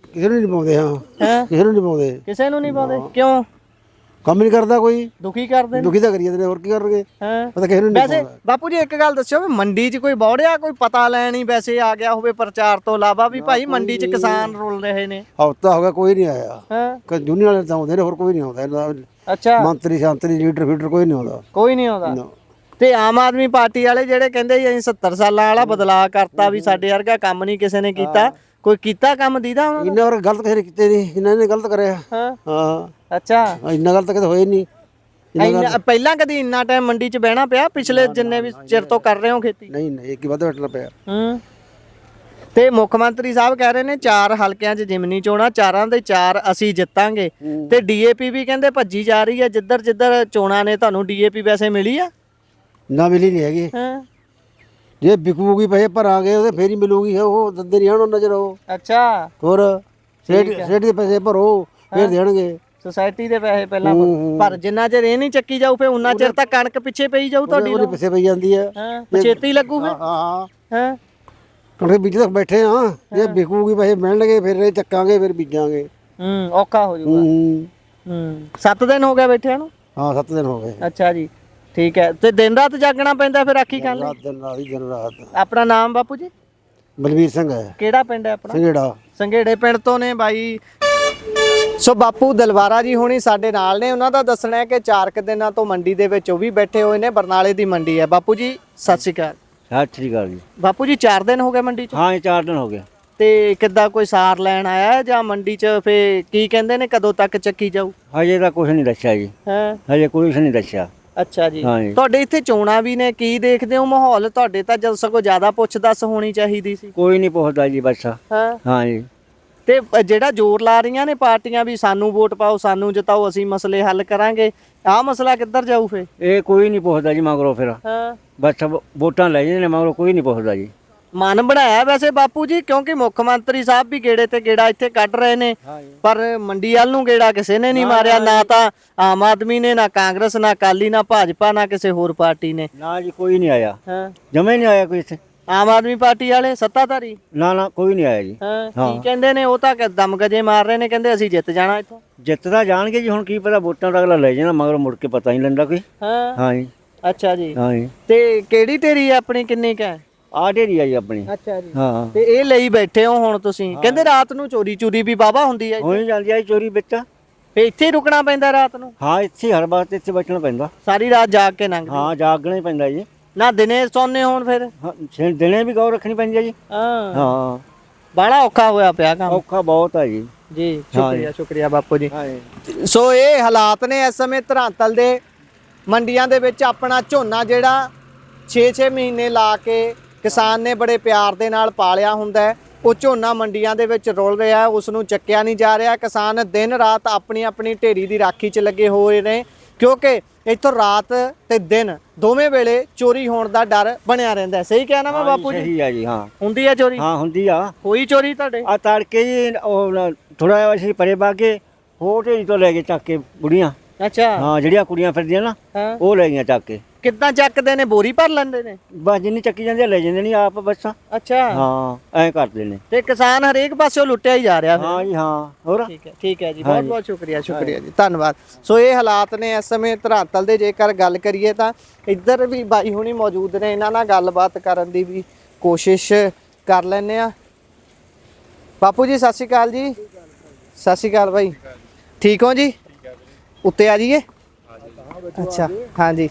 ਕਿਸੇ ਨੂੰ ਨਹੀਂ ਪਾਉਂਦੇ। ਹਾਂ, ਹੈਂ? ਕਿਸੇ ਨੂੰ ਨਹੀਂ ਪਾਉਂਦੇ। ਕਿਸੇ ਨੂੰ ਨਹੀਂ ਪਾਉਂਦੇ? ਕਿਉਂ? ਕੰਮ ਨਹੀਂ ਕਰਦਾ ਕੋਈ। ਦੁਖੀ ਕਰਦੇ ਨੇ? ਦੁਖੀ ਤਾਂ ਕਰੀ ਜਾਂਦੇ ਨੇ, ਹੋਰ ਕੀ ਕਰਨਗੇ। ਹਾਂ, ਪਤਾ ਕਿਸੇ ਨੂੰ ਨਹੀਂ ਵੈਸੇ ਪਾਉਂਦਾ। ਬਾਪੂ ਜੀ ਇੱਕ ਗੱਲ ਦੱਸਿਓ ਵੀ ਮੰਡੀ 'ਚ ਕੋਈ ਬੌੜਿਆ, ਕੋਈ ਪਤਾ ਲੈਣ ਹੀ ਵੈਸੇ ਆ ਗਿਆ ਹੋਵੇ ਪ੍ਰਚਾਰ ਤੋਂ ਇਲਾਵਾ ਵੀ ਭਾਈ ਮੰਡੀ 'ਚ ਕਿਸਾਨ ਰੁਲ ਰਹੇ ਨੇ? ਹਫਤਾ ਹੋ ਗਿਆ ਕੋਈ ਨਹੀਂ ਆਇਆ। ਹਾਂ, ਜੂਨੀਅਰ ਵਾਲੇ ਤਾਂ ਆਉਂਦੇ ਨੇ, ਹੋਰ ਕੋਈ ਨਹੀਂ ਆਉਂਦਾ ਇਹਨਾਂ ਦਾ। ਅੱਛਾ, ਮੰਤਰੀ ਸ਼ਾਂਤਰੀ ਲੀਡਰ ਫੀਡਰ ਕੋਈ ਨਹੀਂ ਆਉਂਦਾ। ਕੋਈ ਨਹੀਂ ਆਉਂਦਾ? ਨਾ। ਤੇ ਆਮ ਆਦਮੀ ਪਾਰਟੀ ਵਾਲੇ ਜਿਹੜੇ ਕਹਿੰਦੇ ਜੀ ਅਸੀਂ 70 ਸਾਲਾਂ ਵਾਲਾ ਬਦਲਾਅ ਕਰਤਾ ਵੀ ਸਾਡੇ ਵਰਗਾ ਕੰਮ ਨਹੀਂ ਕਿਸੇ ਨੇ ਕੀਤਾ, ਕੋਈ ਕੀਤਾ ਕੰਮ ਦੀਦਾ ਉਹਨਾਂ ਇੰਨਾ ਵਰ ਗਲਤ ਕਿਸੇ ਨੇ ਕੀਤੇ ਨਹੀਂ, ਇਹਨਾਂ ਨੇ ਗਲਤ ਕਰਿਆ। ਹਾਂ, ਹਾਂ, ਅੱਛਾ। ਇੰਨਾ ਗਲਤ ਕਦੇ ਹੋਏ ਨਹੀਂ। ਪਹਿਲਾਂ ਕਦੀ ਇੰਨਾ ਟਾਈਮ ਮੰਡੀ 'ਚ ਬਹਿਣਾ ਪਿਆ ਪਿਛਲੇ ਜਿੰਨੇ ਵੀ ਚਿਰ ਤੋਂ ਕਰ ਰਹੇ ਹੋ ਖੇਤੀ? ਨਹੀਂ ਇੱਕ ਹੀ ਵੱਧ ਬੈਠਣਾ ਪਿਆ। ਹੂੰ, ਤੇ ਮੁੱਖ ਮੰਤਰੀ ਸਾਹਿਬ ਕਹਿ ਰਹੇ ਨੇ 4 ਹਲਕਿਆਂ 'ਚ ਜਿਮਨੀ ਚੋਣਾਂ, 4 ਦੇ 4 ਅਸੀਂ ਜਿੱਤਾਂਗੇ। ਤੇ ਡੀਏਪੀ ਵੀ ਕਹਿੰਦੇ ਭੱਜੀ ਜਾ ਰਹੀ ਹੈ, ਜਿੱਧਰ ਜਿੱਧਰ ਚੋਣਾਂ ਨੇ। ਤੁਹਾਨੂੰ ਡੀਏਪੀ ਵੈਸੇ ਮਿਲੀ ਆ? ਨਾ ਮਿਲੀ ਨਹੀਂ ਹੈਗੀ। ਹਾਂ, ਜੇ ਵਿਕੂਗੀ ਪੈਸੇ ਭਰਾਂਗੇ ਉਹਦੇ ਫੇਰ ਹੀ ਮਿਲੂਗੀ। ਉਹ ਦਿੰਦੇ ਨਹੀਂ ਹੁਣ ਨਜ਼ਰ ਉਹ। ਅੱਛਾ, ਹੋਰ ਸਟੇਟ ਦੇ ਪੈਸੇ ਭਰੋ ਫੇਰ ਦੇਣਗੇ। ਸੁਸਾਇਟੀ ਦੇ ਪੈਸੇ ਪਹਿਲਾਂ ਪਰ ਜਿੰਨਾ ਚਿਰ ਇਹ ਨਹੀਂ ਚੱਕੀ ਜਾਊ ਫੇ ਉਨਾ ਚਿਰ ਤਾਂ ਕਣਕ ਪਿੱਛੇ ਪਈ ਜਾਊ ਤੁਹਾਡੀ। ਉਹਦੇ ਪਿੱਛੇ ਪਈ ਜਾਂਦੀ ਹੈ। ਹਾਂ, ਛੇਤੀ ਲੱਗੂ ਫੇ। ਹਾਂ ਹਾਂ, ਹੁਣ ਬੀਜ ਤੱਕ ਬੈਠੇ ਆ। ਜੇ ਵਿਕੂਗੀ ਪੈਸੇ ਮਿਲਣਗੇ ਫਿਰ ਇਹ ਚੱਕਾਂਗੇ ਫਿਰ ਬੀਜਾਂਗੇ। ਔਖਾ ਹੋ ਜਾਊਗਾ। 7 ਦਿਨ ਹੋ ਗਏ ਬੈਠਿਆਂ ਨੂੰ? ਹਾਂ 7 ਦਿਨ ਹੋ ਗਏ। ਅੱਛਾ ਜੀ, ਠੀਕ ਹੈ। ਤੇ ਦਿਨ ਰਾਤ ਜਾਗਣਾ ਪੈਂਦਾ ਫਿਰ ਰਾਖੀ ਕਰਨ ਲਈ? ਦਿਨ ਰਾਤ ਹੀ ਦਿਨ ਰਾਤ। ਆਪਣਾ ਨਾਮ ਬਾਪੂ ਜੀ? ਬਲਵੀਰ ਸਿੰਘ ਹੈ। ਕਿਹੜਾ ਪਿੰਡ ਹੈ ਆਪਣਾ? ਸੰਘੇੜਾ। ਸੰਘੇੜੇ ਪਿੰਡ ਤੋਂ ਨੇ ਬਾਈ। ਸੋ ਬਾਪੂ ਦਲਵਾਰਾ ਜੀ ਹੁਣੀ ਸਾਡੇ ਨਾਲ ਨੇ। ਉਹਨਾਂ ਦਾ ਦੱਸਣਾ ਹੈ ਕਿ 4 ਦਿਨਾਂ ਤੋਂ ਮੰਡੀ ਦੇ ਵਿੱਚ ਉਹ ਵੀ ਬੈਠੇ ਹੋਏ ਨੇ। ਬਰਨਾਲੇ ਦੀ ਮੰਡੀ ਹੈ। ਬਾਪੂ ਜੀ ਸਤਿ ਸ਼੍ਰੀ ਅਕਾਲ। ਸਤਿ ਸ਼੍ਰੀ ਅਕਾਲ ਜੀ। ਬਾਪੂ ਜੀ 4 ਦਿਨ ਹੋ ਗਏ ਮੰਡੀ 'ਚ? ਹਾਂ 4 ਦਿਨ ਹੋ ਗਏ। ਤੇ ਕਿੱਦਾਂ ਕੋਈ ਸਾਰ ਲੈਣ ਆਇਆ ਜਾਂ ਮੰਡੀ 'ਚ ਫੇ ਕੀ ਕਹਿੰਦੇ ਨੇ ਕਦੋਂ ਤੱਕ ਚੱਕੀ ਜਾਊ? ਹਜੇ ਤਾਂ ਕੁਝ ਨਹੀਂ ਦੱਸਿਆ ਜੀ। ਹਾਂ, ਹਜੇ ਕੁਝ ਨਹੀਂ ਦੱਸਿਆ। ਅੱਛਾ ਜੀ। ਹਾਂ ਜੀ। ਤੁਹਾਡੇ ਇੱਥੇ ਚੋਣਾਂ ਵੀ ਨੇ, ਕੀ ਦੇਖਦੇ ਹੋ ਮਾਹੌਲ? ਤੁਹਾਡੇ ਤਾਂ ਜਦ ਸਗੋਂ ਜ਼ਿਆਦਾ ਪੁੱਛ ਦੱਸ ਹੋਣੀ ਚਾਹੀਦੀ ਸੀ। ਕੋਈ ਨਹੀਂ ਪੁੱਛਦਾ ਜੀ ਬਸ। ਹਾਂ, ਹਾਂ ਜੀ। ਤੇ ਜਿਹੜਾ ਜ਼ੋਰ ਲਾ ਰਹੀਆਂ ਨੇ ਪਾਰਟੀਆਂ ਵੀ ਸਾਨੂੰ ਵੋਟ ਪਾਓ, ਸਾਨੂੰ ਜਿਤਾਓ, ਅਸੀਂ ਮਸਲੇ ਹੱਲ ਕਰਾਂਗੇ, ਆਹ ਮਸਲਾ ਕਿੱਧਰ ਜਾਊ ਫੇ? ਇਹ ਕੋਈ ਨਹੀਂ ਪੁੱਛਦਾ ਜੀ ਮਗਰੋਂ ਫਿਰ। ਹਾਂ, ਬਸ ਵੋਟਾਂ ਲੈ ਜਾਂਦੇ ਨੇ ਮਗਰੋਂ, ਕੋਈ ਨਹੀਂ ਪੁੱਛਦਾ ਜੀ। ਮਨ ਬਣਾਇਆ ਵੈਸੇ ਬਾਪੂ ਜੀ, ਕਿਉਂਕਿ ਮੁੱਖ ਮੰਤਰੀ ਸਾਹਿਬ ਵੀ ਗੇੜੇ ਤੇ ਗੇੜਾ ਇੱਥੇ ਕੱਢ ਰਹੇ ਨੇ, ਪਰ ਮੰਡੀ ਵੱਲ ਨੂੰ ਗੇੜਾ ਕਿਸੇ ਨੇ ਨਹੀਂ ਮਾਰਿਆ। ਨਾ ਤਾਂ ਆਮ ਆਦਮੀ ਨੇ, ਨਾ ਕਾਂਗਰਸ, ਨਾ ਅਕਾਲੀ, ਨਾ ਭਾਜਪਾ, ਨਾ ਕਿਸੇ ਹੋਰ ਪਾਰਟੀ ਨੇ। ਨਾ ਜੀ ਕੋਈ ਨਹੀਂ ਆਇਆ। ਹਾਂ, ਜਮੇ ਨਹੀਂ ਆਇਆ ਕੋਈ ਇੱਥੇ। ਆਮ ਆਦਮੀ ਪਾਰਟੀ ਵਾਲੇ ਸੱਤਾਧਾਰੀ? ਨਾ ਕੋਈ ਨਹੀਂ ਆਇਆ ਜੀ। ਹਾਂ, ਕੀ ਕਹਿੰਦੇ ਨੇ? ਉਹ ਤਾਂ ਦਮ ਗਜੇ ਮਾਰ ਰਹੇ ਨੇ, ਕਹਿੰਦੇ ਅਸੀਂ ਜਿੱਤ ਜਾਣਾ ਇੱਥੋਂ। ਜਿੱਤ ਤਾਂ ਜਾਣਗੇ ਜੀ, ਹੁਣ ਕੀ ਪਤਾ ਵੋਟਾਂ ਦਾ ਅਗਲਾ ਲੈ ਜਾਣਾ ਮਗਰੋਂ ਮੁੜ ਕੇ ਪਤਾ ਨਹੀਂ ਲੈਂਦਾ ਕੋਈ। ਹਾਂ, ਹਾਂ ਜੀ। ਅੱਛਾ ਜੀ। ਹਾਂ ਜੀ। ਤੇ ਕਿਹੜੀ ਢੇਰੀ ਹੈ ਆਪਣੀ, ਕਿੰਨੀ ਕੁ ਹੈ? ਆਹ ਢੇਰੀ ਆ ਜੀ ਆਪਣੀ। ਅੱਛਾ ਜੀ। ਹਾਂ। ਤੇ ਇਹ ਲਈ ਬੈਠੇ ਹੋ ਹੁਣ ਤੁਸੀਂ? ਕਹਿੰਦੇ ਰਾਤ ਨੂੰ ਚੋਰੀ ਵੀ ਵਾਹਵਾ ਹੁੰਦੀ ਹੈ। ਹੋ ਹੀ ਜਾਂਦੀ ਆ ਜੀ ਚੋਰੀ ਵਿੱਚ। ਫੇ ਇੱਥੇ ਹੀ ਰੁਕਣਾ ਪੈਂਦਾ ਰਾਤ ਨੂੰ? ਹਾਂ ਇੱਥੇ ਹਰ ਵਾਰ ਇੱਥੇ ਬੈਠਣਾ ਪੈਂਦਾ। ਸਾਰੀ ਰਾਤ ਜਾਗ ਕੇ ਲੰਘਦੀ? ਹਾਂ ਜਾਗਣਾ ਹੀ ਪੈਂਦਾ ਜੀ। ਨਾ ਦਿਨੇ ਸੌਂਦੇ ਹੋਣ ਫਿਰ? ਦਿਨੇ ਵੀ ਗੌਰ ਰੱਖਣੀ ਪੈਂਦੀ ਆ ਜੀ। ਹਾਂ, ਹਾਂ ਬੜਾ ਔਖਾ ਹੋਇਆ ਪਿਆ ਕੰਮ। ਔਖਾ ਬਹੁਤ ਆ ਜੀ। ਜੀ ਸ਼ੁਕਰੀਆ, ਸ਼ੁਕਰੀਆ ਬਾਪੂ ਜੀ। ਹਾਂ ਜੀ। ਸੋ ਇਹ ਹਾਲਾਤ ਨੇ ਇਸ ਸਮੇਂ ਧਰਾਂਤਲ ਦੇ ਮੰਡੀਆਂ ਦੇ ਵਿੱਚ। ਆਪਣਾ ਝੋਨਾ ਜਿਹੜਾ 6-6 ਮਹੀਨੇ ਲਾ ਕੇ ਕਿਸਾਨ ਨੇ ਬੜੇ ਪਿਆਰ ਦੇ ਨਾਲ ਪਾਲਿਆ ਹੁੰਦਾ ਹੈ, ਉਹ ਝੋਨਾ ਮੰਡੀਆਂ ਦੇ ਵਿੱਚ ਰੁਲ ਰਿਹਾ, ਉਸ ਨੂੰ ਚੱਕਿਆ ਨਹੀਂ ਜਾ ਰਿਹਾ। ਕਿਸਾਨ ਦਿਨ ਰਾਤ ਆਪਣੀ ਆਪਣੀ ਢੇਰੀ ਦੀ ਰਾਖੀ 'ਚ ਲੱਗੇ ਹੋਏ ਨੇ, ਕਿਉਂਕਿ ਇੱਥੋਂ ਰਾਤ ਤੇ ਦਿਨ ਦੋਵੇਂ ਵੇਲੇ ਚੋਰੀ ਹੋਣ ਦਾ ਡਰ ਬਣਿਆ ਰਹਿੰਦਾ ਹੈ। ਸਹੀ ਕਹਿਣਾ ਮੈਂ ਬਾਪੂ ਜੀ? ਸਹੀ ਆ ਜੀ। ਹਾਂ ਹੁੰਦੀ ਹੈ ਚੋਰੀ? ਹਾਂ ਹੁੰਦੀ ਆ। ਹੋਈ ਚੋਰੀ ਤੁਹਾਡੇ? ਆ ਤੜਕੇ ਜੀ ਉਹ ਥੋੜਾ ਜਿਹਾ ਅਸੀਂ ਪਰੇ ਬਾਗੇ ਹੋਰ ਢੇਰੀ ਤੋਂ ਲੈ ਕੇ ਚੱਕ ਕੇ ਬੁੜੀਆਂ। ਅੱਛਾ। ਹਾਂ ਜਿਹੜੀਆਂ ਕੁੜੀਆਂ ਫਿਰਦੀਆਂ ਨਾ ਉਹ ਲੈ ਗਈਆਂ ਚੱਕ ਕੇ। ਕਿੱਦਾਂ ਚੱਕਦੇ ਨੇ? ਬੋਰੀ ਭਰ ਲੈਂਦੇ ਨੇ? ਬਸ ਜਿੰਨੀ ਚੱਕੀ ਜਾਂਦੀ ਲੈ ਜਾਂਦੇ ਨਹੀਂ ਆਪ ਬੱਸਾਂ। ਅੱਛਾ। ਹਾਂ ਐਂ ਕਰਦੇ ਨੇ। ਤੇ ਕਿਸਾਨ ਹਰੇਕ ਪਾਸਿਓਂ ਲੁੱਟਿਆ ਹੀ ਜਾ ਰਿਹਾ ਫਿਰ। ਹਾਂ ਜੀ। ਹਾਂ ਹੋਰ ਠੀਕ ਹੈ ਜੀ। ਬਹੁਤ ਬਹੁਤ ਸ਼ੁਕਰੀਆ ਜੀ, ਧੰਨਵਾਦ। ਸੋ ਇਹ ਹਾਲਾਤ ਨੇ ਇਸ ਸਮੇਂ ਧਰਾਤਲ ਦੇ। ਜੇਕਰ ਗੱਲ ਕਰੀਏ ਤਾਂ ਇੱਧਰ ਵੀ ਬਾਈ ਹੁਣੀ ਮੌਜੂਦ ਨੇ, ਇਹਨਾਂ ਨਾਲ ਗੱਲਬਾਤ ਕਰਨ ਦੀ ਵੀ ਕੋਸ਼ਿਸ਼ ਕਰ ਲੈਂਦੇ ਆ। ਬਾਪੂ ਜੀ ਸਤਿ ਸ਼੍ਰੀ ਅਕਾਲ ਜੀ। ਸਤਿ ਸ਼੍ਰੀ ਅਕਾਲ ਬਾਈ, ਠੀਕ ਹੋ ਜੀ? ਉੱਤੇ ਆ ਜਾਈਏ। ਅੱਛਾ ਹਾਂਜੀ।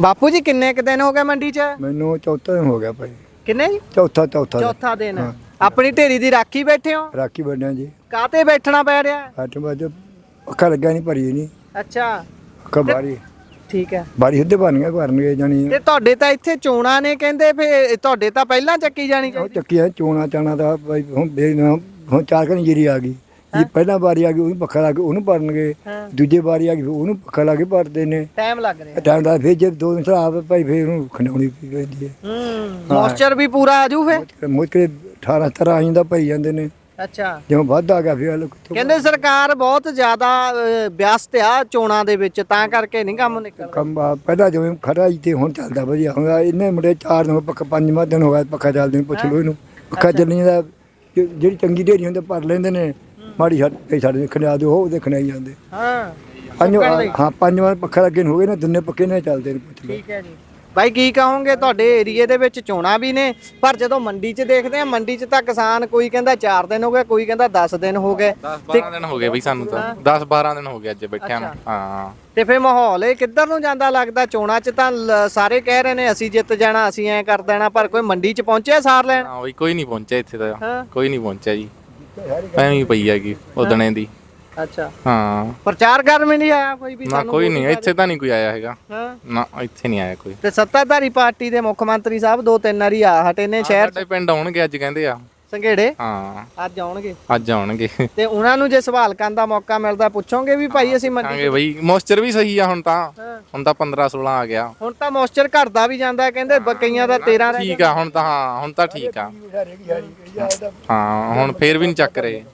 ਬਾਪੂ ਜੀ ਕਿੰਨੇ ਕੁ ਦਿਨ ਹੋ ਗਏ ਮੰਡੀ 'ਚ? ਮੈਨੂੰ ਚੌਥਾ ਦਿਨ ਹੋ ਗਿਆ ਭਾਈ। ਕਿੰਨੇ ਜੀ? ਚੌਥਾ ਦਿਨ। ਆਪਣੀ ਢੇਰੀ ਦੀ ਰਾਖੀ ਬੈਠੇ ਹੋ? ਰਾਖੀ ਬਣਿਆ ਜੀ। ਕਾਹਤੇ ਬੈਠਣਾ ਪੈ ਰਿਹਾ? 8 ਵਜੇ ਅੱਖਾਂ ਲੱਗਿਆ ਨਹੀਂ ਭਰੀ ਨਹੀਂ। ਅੱਛਾ। ਅੱਖਾਂ ਬਾਰੀ। ਠੀਕ ਹੈ। ਬਾਰੀ ਸਿੱਧੇ ਭਰਨਗੇ ਜਾਣੀ। ਤੇ ਤੁਹਾਡੇ ਤਾਂ ਇੱਥੇ ਚੋਣਾਂ ਨੇ ਕਹਿੰਦੇ, ਫੇ ਤੁਹਾਡੇ ਤਾਂ ਪਹਿਲਾਂ ਚੱਕੀ ਜਾਣੀ ਚਾਹੀਦੀ। ਚੱਕੀਆਂ ਚੋਣਾ ਚਾਣਾ ਦਾ ਭਾਈ। ਹੁਣ 4 ਘੰਟੇ ਜੀਰੀ ਆ ਗਈ ਜੀ। ਪਹਿਲਾਂ ਵਾਰੀ ਆ ਗਈ ਉਹਨੂੰ ਪੱਖਾ ਲਾ ਕੇ ਉਹਨੂੰ ਭਰਨਗੇ। ਦੂਜੇ ਵਾਰੀ ਆ ਗਈ ਉਹਨੂੰ ਪੱਖਾ ਲਾ ਕੇ ਭਰਦੇ ਨੇ। ਟਾਈਮ ਲੱਗ ਰਿਹਾ। ਟਾਈਮ ਦਾ ਫਿਰ ਜੇ 2 ਦਿਨ ਖਰਾਬ ਭਾਈ ਫਿਰ ਉਹਨੂੰ ਖੰਡਾਉਣੀ ਪੈਂਦੀ ਹੈ। ਮੋਇਸਚਰ ਵੀ ਪੂਰਾ ਆਜੂ ਫੇ? ਮੁਸ਼ਕਿਲ 18 ਤਰ੍ਹਾਂ ਆ ਜਾਂਦਾ ਭਾਈ ਜਾਂਦੇ ਨੇ। ਅੱਛਾ। ਜਿਵੇਂ ਵੱਧ ਆ ਗਿਆ ਫਿਰ ਕਹਿੰਦੇ ਸਰਕਾਰ ਬਹੁਤ ਜ਼ਿਆਦਾ ਵਿਅਸਤ ਆ ਚੋਣਾਂ ਦੇ ਵਿੱਚ, ਤਾਂ ਕਰਕੇ ਨਹੀਂ ਕੰਮ ਨਿਕਲਦਾ। ਕੰਮ ਪਹਿਲਾਂ ਜਿਵੇਂ ਖੜਾ ਤੇ ਹੁਣ ਚੱਲਦਾ ਵਧੀਆ। ਹੁਣ ਇੰਨੇ ਮੁੰਡੇ 4 ਦਿਨ ਪੱਖਾ 5ਵਾਂ ਦਿਨ ਹੋ ਗਿਆ ਪੱਖਾ ਚੱਲਦੇ ਨੂੰ। ਪੁੱਛ ਲਓ ਇਹਨੂੰ ਪੱਖਾ ਚੱਲਣੀ ਦਾ। ਜਿਹੜੀ ਚੰਗੀ ਢੇਰੀ ਹੁੰਦੇ ਭਰ ਲੈਂਦੇ ਨੇ, ਮਾੜੀ ਸਾਡੇ ਦੇਖਣ ਆ ਦਿਓ ਉਹ ਦੇਖਣ ਆਈ ਜਾਂਦੇ। ਹਾਂ 5ਵਾਂ ਪੱਖਾ ਲੱਗੇ ਹੋ ਗਏ ਨੇ, ਦੁੰਨੇ ਪੱਕੇ ਨੇ ਚੱਲਦੇ ਨੇ। ਪੁੱਛ ਲਓ। ਠੀਕ ਹੈ ਜੀ। ਬਾਈ ਕੀ ਕਹੋਗੇ? ਤੁਹਾਡੇ ਏਰੀਏ ਦੇ ਵਿੱਚ ਚੋਣਾਂ ਵੀ ਨੇ, ਪਰ ਜਦੋਂ ਮੰਡੀ 'ਚ ਦੇਖਦੇ ਆ, ਮੰਡੀ 'ਚ ਤਾਂ ਕਿਸਾਨ ਕੋਈ ਕਹਿੰਦਾ 4 ਦਿਨ ਹੋ ਗਏ, ਕੋਈ ਕਹਿੰਦਾ 10 ਦਿਨ ਹੋ ਗਏ। 10-12 ਦਿਨ ਹੋ ਗਏ ਬਈ ਸਾਨੂੰ ਤਾਂ। 10-12 ਦਿਨ ਹੋ ਗਏ ਅੱਜ ਬੈਠਿਆਂ ਨੂੰ। ਹਾਂ। ਤੇ ਫੇ ਮਾਹੌਲ ਇਹ ਕਿੱਧਰ ਨੂੰ ਜਾਂਦਾ ਲੱਗਦਾ? ਚੋਣਾਂ 'ਚ ਤਾਂ ਸਾਰੇ ਕਹਿ ਰਹੇ ਨੇ ਅਸੀਂ ਜਿੱਤ ਜਾਣਾ, ਅਸੀਂ ਐਂ ਕਰ ਦੇਣਾ, ਪਰ ਕੋਈ ਮੰਡੀ 'ਚ ਪਹੁੰਚਿਆ ਸਾਰ ਲੈਣ? ਹਾਂ ਬਈ ਕੋਈ ਨਹੀਂ ਪਹੁੰਚਿਆ ਇੱਥੇ ਤਾਂ। ਕੋਈ ਨਹੀਂ ਪਹੁੰਚਿਆ ਜੀ। ਐਵੇਂ ਹੀ ਪਈ ਹੈਗੀ ਉਦਣੇ ਦੀ। ਅੱਛਾ। ਹਾਂ। ਪ੍ਰਚਾਰ ਕਰਨ ਵੀ ਨਹੀਂ ਆਇਆ ਕੋਈ ਵੀ? ਨਾ ਕੋਈ ਨਹੀਂ ਇੱਥੇ ਤਾਂ ਨਹੀਂ ਕੋਈ ਆਇਆ ਹੈਗਾ। ਨਾ ਇੱਥੇ ਨਹੀਂ ਆਇਆ ਕੋਈ। ਤੇ ਸੱਤਾਧਾਰੀ ਪਾਰਟੀ ਦੇ ਮੁੱਖ ਮੰਤਰੀ ਸਾਹਿਬ 2-3 ਵਾਰੀ ਆ ਹਟੇ ਨੇ ਸ਼ਹਿਰ। ਸਾਡੇ ਪਿੰਡ ਆਉਣਗੇ ਅੱਜ ਕਹਿੰਦੇ ਆ। ਸੰਘੇੜੇ ਹਾਂ ਅੱਜ ਆਉਣਗੇ ਅੱਜ ਆਉਣਗੇ। ਤੇ ਉਹਨਾਂ ਨੂੰ ਜੇ ਸਵਾਲ ਕਰਨ ਦਾ ਮੌਕਾ ਮਿਲਦਾ ਪੁੱਛੋਗੇ ਵੀ ਭਾਈ ਅਸੀਂ ਮੰਡੀ ਕਹਾਂਗੇ ਬਈ ਮੋਇਸਚਰ ਵੀ ਸਹੀ ਆ ਹੁਣ ਤਾਂ 15 16 ਆ ਗਿਆ। ਹੁਣ ਤਾਂ ਮੋਇਸਚਰ ਘਟਦਾ ਵੀ ਜਾਂਦਾ ਕਹਿੰਦੇ ਕਈਆਂ ਦਾ 13 ਰਹਿ ਠੀਕ ਆ ਹੁਣ ਤਾਂ, ਹਾਂ ਹੁਣ ਤਾਂ ਠੀਕ ਆ। ਹਾਂ ਹੁਣ ਫੇਰ ਵੀ ਨਹੀਂ ਚੱਕ ਰਹੇ।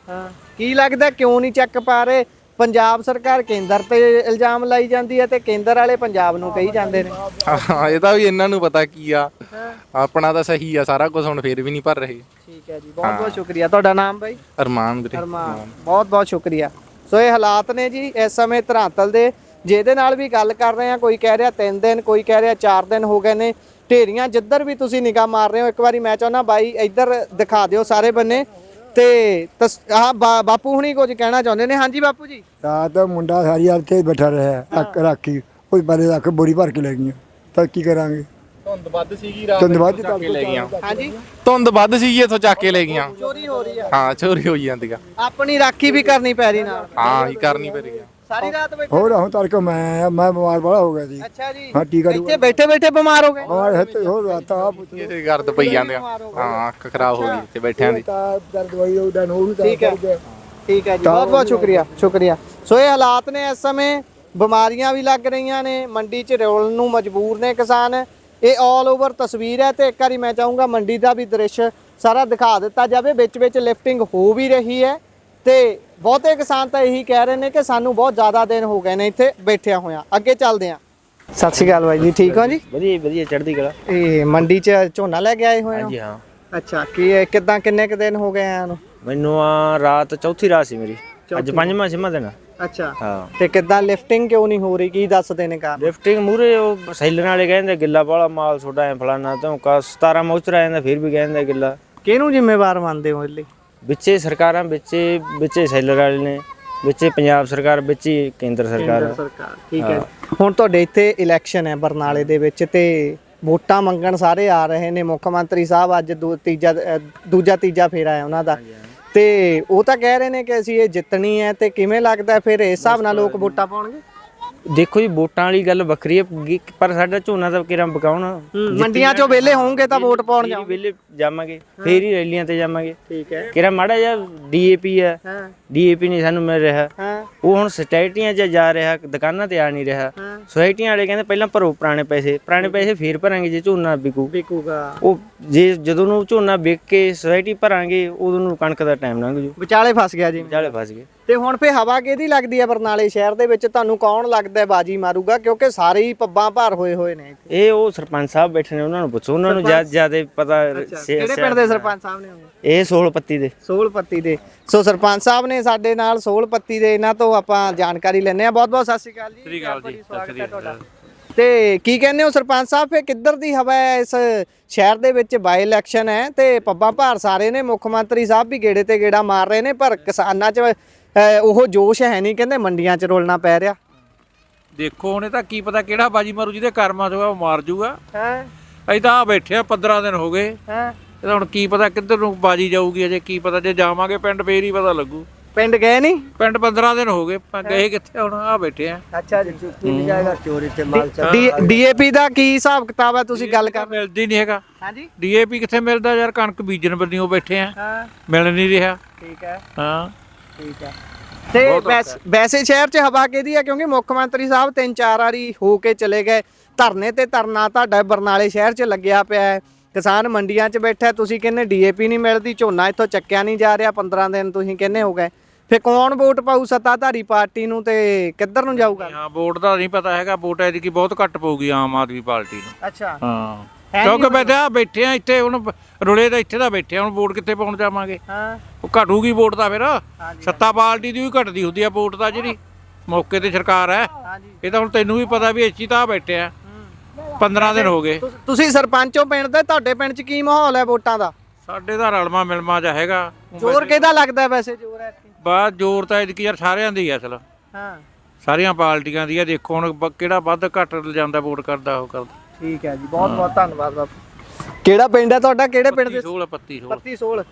ਹਾਂ ਕੀ ਲੱਗਦਾ ਕਿਉਂ ਨਹੀਂ ਚੱਕ ਪਾ ਰਹੇ? ਪੰਜਾਬ ਸਰਕਾਰ ਕੇਂਦਰ ਤੇ ਇਲਜ਼ਾਮ ਲਾਈ ਜਾਂਦੀ ਹੈ ਤੇ ਕੇਂਦਰ ਵਾਲੇ ਪੰਜਾਬ ਨੂੰ ਕਹੀ ਜਾਂਦੇ ਨੇ। ਹਾਂ ਇਹ ਤਾਂ ਵੀ ਇਹਨਾਂ ਨੂੰ ਪਤਾ ਕੀ ਆ, ਆਪਣਾ ਤਾਂ ਸਹੀ ਆ ਸਾਰਾ ਕੁਝ, ਹੁਣ ਫੇਰ ਵੀ ਨਹੀਂ ਭਰ ਰਹੇ। ਠੀਕ ਹੈ ਜੀ, ਬਹੁਤ ਬਹੁਤ ਸ਼ੁਕਰੀਆ। ਤੁਹਾਡਾ ਨਾਮ ਬਾਈ? ਅਰਮਾਨ ਵੀਰੇ। ਅਰਮਾਨ, ਬਹੁਤ ਬਹੁਤ ਸ਼ੁਕਰੀਆ। ਸੋ ਇਹ ਹਾਲਾਤ ਨੇ ਜੀ ਇਸ ਸਮੇਂ ਧਰਾਤਲ ਦੇ, ਜਿਹਦੇ ਨਾਲ ਵੀ ਗੱਲ ਕਰ ਰਹੇ ਆ। ਕੋਈ ਕਹਿ ਰਿਹਾ 3 ਦਿਨ, ਕੋਈ ਕਹਿ ਰਿਹਾ 4 ਦਿਨ ਹੋ ਗਏ ਨੇ। ਢੇਰੀਆਂ ਜਿੱਧਰ ਵੀ ਤੁਸੀਂ ਨਿਗਾਹ ਮਾਰ ਰਹੇ ਹੋ, ਇੱਕ ਵਾਰੀ ਮੈਂ ਚਾਹੁੰਦਾ ਬਾਈ ਇੱਧਰ ਦਿਖਾ ਦਿਓ ਸਾਰੇ ਬੰਨੇ ਤੇ ਬਾਪੂ ਹੁਣੀ ਕੁਝ ਕਹਿਣਾ ਚਾਹੁੰਦੇ ਨੇ। ਹਾਂਜੀ ਬਾਪੂ ਜੀ। ਰਾਤ ਮੁੰਡਾ ਸਾਰੀ ਰਾਤ ਤੇ ਬੈਠਾ ਰਿਹਾ ਅੱਕ ਰਾਖੀ, ਕੋਈ ਬਾਰੇ ਰੱਖ ਬੋਰੀ ਭਰ ਕੇ ਲੈ ਗਈਆਂ, ਤਾਂ ਕੀ ਕਰਾਂਗੇ? ਧੁੰਦ ਵੱਧ ਸੀਗੀ ਰਾਤ, ਧੁੰਦ ਵੱਧ ਚੱਕ ਕੇ ਲੈ ਗਈਆਂ। ਹਾਂਜੀ ਧੁੰਦ ਵੱਧ ਸੀਗੀ, ਇੱਥੋਂ ਚੱਕ ਕੇ ਲੈ ਗਈਆਂ। ਚੋਰੀ ਹੋ ਰਹੀ ਆ? ਹਾਂ ਚੋਰੀ ਹੋਈ ਜਾਂਦੀ ਆ। ਆਪਣੀ ਰਾਖੀ ਵੀ ਕਰਨੀ ਪੈ ਰਹੀ ਨਾਲ? ਹਾਂ ਹੀ ਕਰਨੀ ਪੈ ਰਹੀ ਆ। ਸਾਰੀ ਰਾਤ ਬੈਠੇ? ਹੋਰ ਹੁਣ ਤੜਕੇ ਮੈਂ ਬਿਮਾਰ ਬੜਾ ਹੋ ਗਿਆ ਸੀ। ਅੱਛਾ ਜੀ। ਹਾਂ ਟੀਕਾ ਇੱਥੇ ਬੈਠੇ ਬੈਠੇ ਬਿਮਾਰ ਹੋ ਗਏ? ਬਿਮਾਰ ਹੈ ਤੇ ਹੋਰ ਰਾਤ ਆ ਇਹਦੇ ਗਰਦ ਪਈ ਜਾਂਦੇ ਆ। ਹਾਂ ਅੱਖ ਖਰਾਬ ਹੋ ਗਈ ਇੱਥੇ ਬੈਠਿਆਂ ਦੀ। ਦਵਾਈ ਉਹਦਾ ਨੂੰ ਠੀਕ ਹੈ ਠੀਕ ਹੈ ਜੀ, ਬਹੁਤ ਬਹੁਤ ਸ਼ੁਕਰੀਆ ਸ਼ੁਕਰੀਆ। ਸੋ ਇਹ ਹਾਲਾਤ ਨੇ ਇਸ ਸਮੇਂ, ਬਿਮਾਰੀਆਂ ਵੀ ਲੱਗ ਰਹੀਆਂ ਨੇ, ਮੰਡੀ 'ਚ ਰੋਲਣ ਨੂੰ ਮਜਬੂਰ ਨੇ ਕਿਸਾਨ। ਇਹ ਆਲ ਓਵਰ ਤਸਵੀਰ ਹੈ ਤੇ ਇੱਕ ਵਾਰੀ ਮੈਂ ਚਾਹੂੰਗਾ ਮੰਡੀ ਦਾ ਵੀ ਦ੍ਰਿਸ਼ ਸਾਰਾ ਦਿਖਾ ਦਿੱਤਾ ਜਾਵੇ। ਵਿੱਚ ਵਿੱਚ ਲਿਫਟਿੰਗ ਹੋ ਵੀ ਰਹੀ ਹੈ ਤੇ ਬਹੁਤੇ ਕਿਸਾਨ ਤਾਂ ਇਹੀ ਕਹਿ ਰਹੇ ਨੇ ਕਿ ਸਾਨੂੰ ਬਹੁਤ ਜ਼ਿਆਦਾ ਦਿਨ ਹੋ ਗਏ ਨੇ ਇੱਥੇ ਬੈਠਿਆ ਹੋਇਆ। ਅੱਗੇ ਚੱਲਦੇ ਹਾਂ। ਸਤਿ ਸ਼੍ਰੀ ਅਕਾਲ ਬਾਈ ਜੀ, ਠੀਕ ਹੋ ਜੀ? ਵਧੀਆ ਵਧੀਆ, ਚੜ੍ਹਦੀ ਕਲਾ। ਇਹ ਮੰਡੀ 'ਚ ਝੋਨਾ ਲੈ ਕੇ ਆਏ ਹੋਏ ਹੋ? ਹਾਂਜੀ ਹਾਂ। ਅੱਛਾ, ਕਿੱਦਾਂ ਕਿੰਨੇ ਕੁ ਦਿਨ ਹੋ ਗਏ ਆਇਆਂ ਨੂੰ? ਮੈਨੂੰ ਰਾਤ ਚੌਥੀ ਰਾਤ ਸੀ ਮੇਰੀ, ਅੱਜ 5ਵਾਂ ਦਿਨ। ਅੱਛਾ ਹਾਂ। ਤੇ ਕਿੱਦਾਂ ਲਿਫਟਿੰਗ ਕਿਉਂ ਨਹੀਂ ਹੋ ਰਹੀ, ਕੀ ਦੱਸਦੇ ਨੇ ਕਾਰਨ? ਲਿਫਟਿੰਗ ਮੂਰੇ ਉਹ ਸੈਲਰ ਵਾਲੇ ਕਹਿੰਦੇ ਗਿੱਲਾ ਵਾਲਾ ਮਾਲ ਛੋਟਾ ਐ ਫਲਾਨਾ ਧੌਂਕਾ 17 ਮੌਚਰ ਆ ਜਾਂਦਾ, ਫਿਰ ਵੀ ਕਹਿੰਦੇ ਗਿੱਲਾ। ਕਿਹਨੂੰ ਜ਼ਿੰਮੇਵਾਰ ਮੰਨਦੇ ਹੋ ਇਸ ਲਈ? ਵਿੱਚੇ ਸਰਕਾਰਾਂ, ਵਿੱਚੇ ਸੈਲਰ ਵਾਲੇ ਨੇ, ਵਿੱਚੇ ਪੰਜਾਬ ਸਰਕਾਰ, ਵਿੱਚੇ ਕੇਂਦਰ ਸਰਕਾਰ। ਠੀਕ ਹੈ। ਹੁਣ ਤੁਹਾਡੇ ਇੱਥੇ ਇਲੈਕਸ਼ਨ ਹੈ ਬਰਨਾਲੇ ਦੇ ਵਿੱਚ ਤੇ ਵੋਟਾਂ ਮੰਗਣ ਸਾਰੇ ਆ ਰਹੇ ਨੇ। ਮੁੱਖ ਮੰਤਰੀ ਸਾਹਿਬ ਅੱਜ ਦੂਜਾ ਤੀਜਾ ਫੇਰਾ ਹੈ ਉਹਨਾਂ ਦਾ, ਤੇ ਉਹ ਤਾਂ ਕਹਿ ਰਹੇ ਨੇ ਕਿ ਅਸੀਂ ਇਹ ਜਿੱਤਣੀ ਹੈ। ਤੇ ਕਿਵੇਂ ਲੱਗਦਾ ਫਿਰ ਇਸ ਹਿਸਾਬ ਨਾਲ ਲੋਕ ਵੋਟਾਂ ਪਾਉਣਗੇ? ਦੇਖੋ ਜੀ ਵੋਟਾਂ ਵਾਲੀ ਗੱਲ ਵੱਖਰੀ ਹੈ, ਪਰ ਸਾਡਾ ਝੋਨਾ ਤਾਂ ਕਿਰਾਂ ਪਕਾਉਣ। ਮੰਡੀਆਂ 'ਚੋਂ ਵਿਹਲੇ ਹੋਣਗੇ ਤਾਂ ਵੋਟ ਪਾਉਣ ਜਾਓ। ਵਿਹਲੇ ਜਾਵਾਂਗੇ, ਫੇਰ ਹੀ ਰੈਲੀਆਂ ਤੇ ਜਾਵਾਂਗੇ। ਠੀਕ ਹੈ। ਕਿਰਾਂ ਮਾੜਾ ਜਿਹਾ ਡੀਏਪੀ ਹੈ, ਡੀਏਪੀ ਨਹੀਂ ਸਾਨੂੰ ਮਿਲ ਰਿਹਾ। ਉਹ ਹੁਣ ਸੋਸਾਇਟੀਆਂ 'ਚ ਜਾ ਰਿਹਾ, ਦੁਕਾਨਾਂ ਤੇ ਆ ਨਹੀਂ ਰਿਹਾ। ਸੋਸਾਇਟੀਆਂ ਵਾਲੇ ਕਹਿੰਦੇ ਪਹਿਲਾਂ ਭਰੋ ਪੁਰਾਣੇ ਪੈਸੇ ਫੇਰ ਭਰਾਂਗੇ ਜੇ ਝੋਨਾ ਵਿਕੂਗਾ। ਉਹ ਜੇ ਜਦੋਂ ਨੂੰ ਝੋਨਾ ਵਿਕ ਕੇ ਸੋਸਾਇਟੀ ਭਰਾਂਗੇ ਉਦੋਂ ਨੂੰ ਕਣਕ ਦਾ ਟਾਈਮ ਲੰਘ ਜੂ। ਵਿਚਾਲੇ ਫਸ ਗਿਆ ਜੀ। ਵਿਚਾਲੇ ਫਸ ਗਏ। ਤੇ ਹੁਣ ਫੇ ਹਵਾ ਕਿਹਦੀ ਲੱਗਦੀ ਹੈ ਬਰਨਾਲੇ ਸ਼ਹਿਰ ਦੇ ਵਿੱਚ? ਤੁਹਾਨੂੰ ਕੌਣ ਲੱਗਦਾ ਬਾਜੀ ਮਾਰੂਗਾ? ਕਿਉਂਕਿ ਸਾਰੇ ਹੀ ਪੱਬਾਂ ਭਾਰ ਹੋਏ ਨੇ। ਇਹ ਉਹ ਸਰਪੰਚ ਸਾਹਿਬ ਬੈਠੇ ਨੇ, ਉਹਨਾਂ ਨੂੰ ਪੁੱਛੋ, ਉਹਨਾਂ ਨੂੰ ਜ਼ਿਆਦਾ ਪਤਾ। ਕਿਹੜੇ ਪਿੰਡ ਦੇ ਸਰਪੰਚ ਸਾਹਿਬ ਨੇ? ਇਹ ਸੋਲਪੱਤੀ ਦੇ। ਸੋਲਪੱਤੀ ਦੇ। ਸੋ ਸਰਪੰਚ ਸਾਹਿਬ ਨੇ ਸਾਡੇ ਨਾਲ ਸੋਲਪੱਤੀ ਦੇ, ਇਹਨਾਂ ਤੋਂ ਆਪਾਂ ਜਾਣਕਾਰੀ ਲੈਣੇ ਆ। ਬਹੁਤ ਬਹੁਤ ਸਤਿ ਸ਼੍ਰੀ ਅਕਾਲ ਜੀ। ਸਤਿ ਸ਼੍ਰੀ ਅਕਾਲ ਜੀ, ਸਵਾਗਤ ਹੈ ਤੁਹਾਡਾ। ਤੇ ਕੀ ਕਹਿੰਦੇ ਹੋ ਸਰਪੰਚ ਸਾਹਿਬ, ਫੇ ਕਿੱਧਰ ਦੀ ਹਵਾ ਹੈ ਇਸ ਸ਼ਹਿਰ ਦੇ ਵਿੱਚ? ਬਾਈ ਇਲੈਕਸ਼ਨ ਹੈ ਤੇ ਪੱਬਾਂ ਭਾਰ ਸਾਰੇ ਨੇ, ਮੁੱਖ ਮੰਤਰੀ ਸਾਹਿਬ ਵੀ ਗੇੜੇ ਤੇ ਗੇੜਾ ਮਾਰ ਰਹੇ ਨੇ, ਪਰ ਕਿਸਾਨਾਂ 'ਚ ਉਹ ਜੋਸ਼ ਹੈ ਨਹੀਂ, ਕਹਿੰਦੇ ਮੰਡੀਆਂ 'ਚ ਰੋਲਣਾ ਪੈ ਰਿਹਾ। ਦੇਖੋ ਹੁਣ ਇਹ ਤਾਂ ਕੀ ਪਤਾ ਕਿਹੜਾ ਬਾਜੀ ਮਾਰੂ, ਜਿਹਦੇ ਕਰਮਾਂ 'ਚ ਉਹ ਮਾਰ ਜੂਗਾ। ਅਸੀਂ ਤਾਂ ਆ ਬੈਠੇ ਆ 15 ਦਿਨ ਹੋ ਗਏ। ਇਹ ਤਾਂ ਹੁਣ ਕੀ ਪਤਾ ਕਿੱਧਰ ਨੂੰ ਬਾਜੀ ਜਾਊਗੀ, ਅਜੇ ਕੀ ਪਤਾ। ਜੇ ਜਾਵਾਂਗੇ ਪਿੰਡ ਫੇਰ ਹੀ ਪਤਾ ਲੱਗੂ। ਪਿੰਡ ਗਏ ਨਹੀਂ? ਪਿੰਡ 15 ਦਿਨ ਹੋ ਗਏ, ਗਏ ਕਿੱਥੇ? ਹੁਣ ਆ ਬੈਠੇ ਆ। ਅੱਛਾ ਜੀ। ਚੋਰੀ ਤੇ ਮਾਲ ਡੀਏਪੀ ਦਾ ਕੀ ਹਿਸਾਬ ਕਿਤਾਬ ਹੈ? ਤੁਸੀਂ ਗੱਲ ਕਰ, ਮਿਲਦੀ ਨਹੀਂ ਹੈਗਾ। ਹਾਂਜੀ ਡੀਏਪੀ ਕਿੱਥੇ ਮਿਲਦਾ ਯਾਰ? ਕਣਕ ਬੀਜਣ ਬੰਨਿਓ ਬੈਠੇ ਆ, ਮਿਲ ਨਹੀਂ ਰਿਹਾ। ਠੀਕ ਹੈ। ਹਾਂ ਠੀਕ ਹੈ। ਤੇ ਵੈਸੇ ਸ਼ਹਿਰ 'ਚ ਹਵਾ ਕਿਹਦੀ ਹੈ? ਕਿਉਂਕਿ ਮੁੱਖ ਮੰਤਰੀ ਸਾਹਿਬ 3-4 ਵਾਰੀ ਹੋ ਕੇ ਚਲੇ ਗਏ। ਧਰਨੇ ਤੇ ਧਰਨਾ ਤੁਹਾਡਾ ਬਰਨਾਲੇ ਸ਼ਹਿਰ 'ਚ ਲੱਗਿਆ ਪਿਆ ਹੈ, ਕਿਸਾਨ ਮੰਡੀਆਂ 'ਚ ਬੈਠਾ। ਤੁਸੀਂ ਕਹਿੰਦੇ ਡੀਏਪੀ ਨਹੀਂ ਮਿਲਦੀ, ਝੋਨਾ ਇੱਥੋਂ ਚੱਕਿਆ ਨਹੀਂ ਜਾ ਰਿਹਾ, 15 ਦਿਨ ਤੁਸੀਂ ਕਹਿੰਦੇ ਹੋ ਗਏ। ਫਿਰ ਕੌਣ ਵੋਟ ਪਾਊ ਸੱਤਾਧਾਰੀ ਪਾਰਟੀ ਨੂੰ ਤੇ ਕਿੱਧਰ ਨੂੰ ਜਾਊਗਾ? ਹਾਂ ਵੋਟ ਦਾ ਨਹੀਂ ਪਤਾ ਹੈਗਾ। ਵੋਟ ਐਤਕੀ ਬਹੁਤ ਘੱਟ ਪਊਗੀ ਆਮ ਆਦਮੀ ਪਾਰਟੀ ਨੂੰ। ਅੱਛਾ। ਹਾਂ ਕਿਉਂਕਿ ਬੈਠੇ ਆ ਇੱਥੇ, ਹੁਣ ਰੁਲੇ ਤਾਂ ਇੱਥੇ ਦਾ ਬੈਠੇ ਆ, ਹੁਣ ਵੋਟ ਕਿੱਥੇ ਪਾਉਣ ਜਾਵਾਂਗੇ? ਉਹ ਘਟੂਗੀ ਵੋਟ ਤਾਂ ਫਿਰ। ਸੱਤਾ ਪਾਰਟੀ ਦੀ ਵੀ ਘਟਦੀ ਹੁੰਦੀ ਆ ਵੋਟ ਤਾਂ, ਜਿਹੜੀ ਮੌਕੇ ਤੇ ਸਰਕਾਰ ਹੈ। ਇਹ ਤਾਂ ਹੁਣ ਤੈਨੂੰ ਵੀ ਪਤਾ ਵੀ ਇੱਥੇ ਤਾਂ ਬੈਠੇ ਆ 15 ਦਿਨ ਹੋ ਗਏ। ਤੁਸੀਂ ਸਰਪੰਚੋਂ ਪਿੰਡ ਦੇ, ਤੁਹਾਡੇ ਪਿੰਡ 'ਚ ਕੀ ਮਾਹੌਲ ਹੈ ਵੋਟਾਂ ਦਾ? ਸਾਡੇ ਦਾ ਰਲਮਾ ਮਿਲਮਾ ਜਿਹਾ ਹੈਗਾ। ਜ਼ੋਰ ਕਿਹਦਾ ਲੱਗਦਾ ਵੈਸੇ? ਜ਼ੋਰ ਹੈ ਬਾਅਦ ਜ਼ੋਰ ਤਾਂ ਐਤਕੀ ਯਾਰ ਸਾਰਿਆਂ ਦੀ ਅਸਲ, ਸਾਰੀਆਂ ਪਾਰਟੀਆਂ ਦੀ ਆ। ਦੇਖੋ ਹੁਣ ਕਿਹੜਾ ਵੱਧ ਘੱਟ ਲਿਜਾਂਦਾ ਵੋਟ ਕਰਦਾ, ਉਹ ਕਰਦਾ। ਠੀਕ ਹੈ ਜੀ, ਬਹੁਤ ਬਹੁਤ ਧੰਨਵਾਦ ਬਾਪੂ। ਕਿਹੜਾ ਪਿੰਡ ਹੈ ਤੁਹਾਡਾ? ਕਿਹੜੇ ਪਿੰਡ ਦੇ? ਪੱਤੀ ਸੋਲ।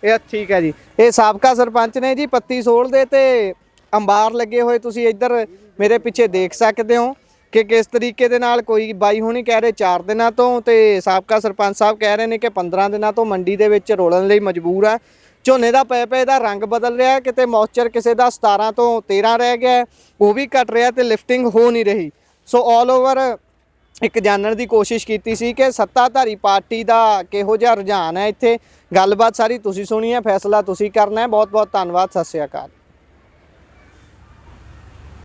ਇਹ ਠੀਕ ਹੈ ਜੀ, ਇਹ ਸਾਬਕਾ ਸਰਪੰਚ ਨੇ ਜੀ ਪੱਤੀ ਸੋਲ ਦੇ। ਤੇ ਅੰਬਾਰ ਲੱਗੇ ਹੋਏ ਤੁਸੀਂ ਇੱਧਰ ਮੇਰੇ ਪਿੱਛੇ ਦੇਖ ਸਕਦੇ ਹੋ। ਕਿ ਕਿਸ ਤਰੀਕੇ ਦੇ ਨਾਲ ਕੋਈ ਬਾਈ ਹੁਣੀ ਕਹਿ ਰਹੇ 4 ਦਿਨਾਂ ਤੋਂ ਤੇ ਸਾਬਕਾ ਸਰਪੰਚ ਸਾਹਿਬ ਕਹਿ ਰਹੇ ਨੇ ਕਿ 15 ਦਿਨਾਂ ਤੋਂ ਮੰਡੀ ਦੇ ਵਿੱਚ ਰੋਲਣ ਲਈ ਮਜਬੂਰ ਆ। ਝੋਨੇ ਦਾ ਪੈ ਦਾ ਰੰਗ ਬਦਲ ਰਿਹਾ, ਕਿਤੇ ਮੌਇਸਚਰ ਕਿਸੇ ਦਾ 17 ਤੋਂ 13 ਰਹਿ ਗਿਆ, ਉਹ ਵੀ ਘਟ ਰਿਹਾ ਤੇ ਲਿਫਟਿੰਗ ਹੋ ਨਹੀਂ ਰਹੀ। ਸੋ ਆਲ ਓਵਰ ਇੱਕ ਜਾਣਨ ਦੀ ਕੋਸ਼ਿਸ਼ ਕੀਤੀ ਸੀ ਕਿ ਸੱਤਾਧਾਰੀ ਪਾਰਟੀ ਦਾ ਕਿਹੋ ਜਿਹਾ ਰੁਝਾਨ ਹੈ ਇੱਥੇ। ਗੱਲਬਾਤ ਸਾਰੀ ਤੁਸੀਂ ਸੁਣੀ ਹੈ, ਫੈਸਲਾ ਤੁਸੀਂ ਕਰਨਾ ਹੈ। ਬਹੁਤ ਬਹੁਤ ਧੰਨਵਾਦ, ਸਤਿ ਸ਼੍ਰੀ ਅਕਾਲ।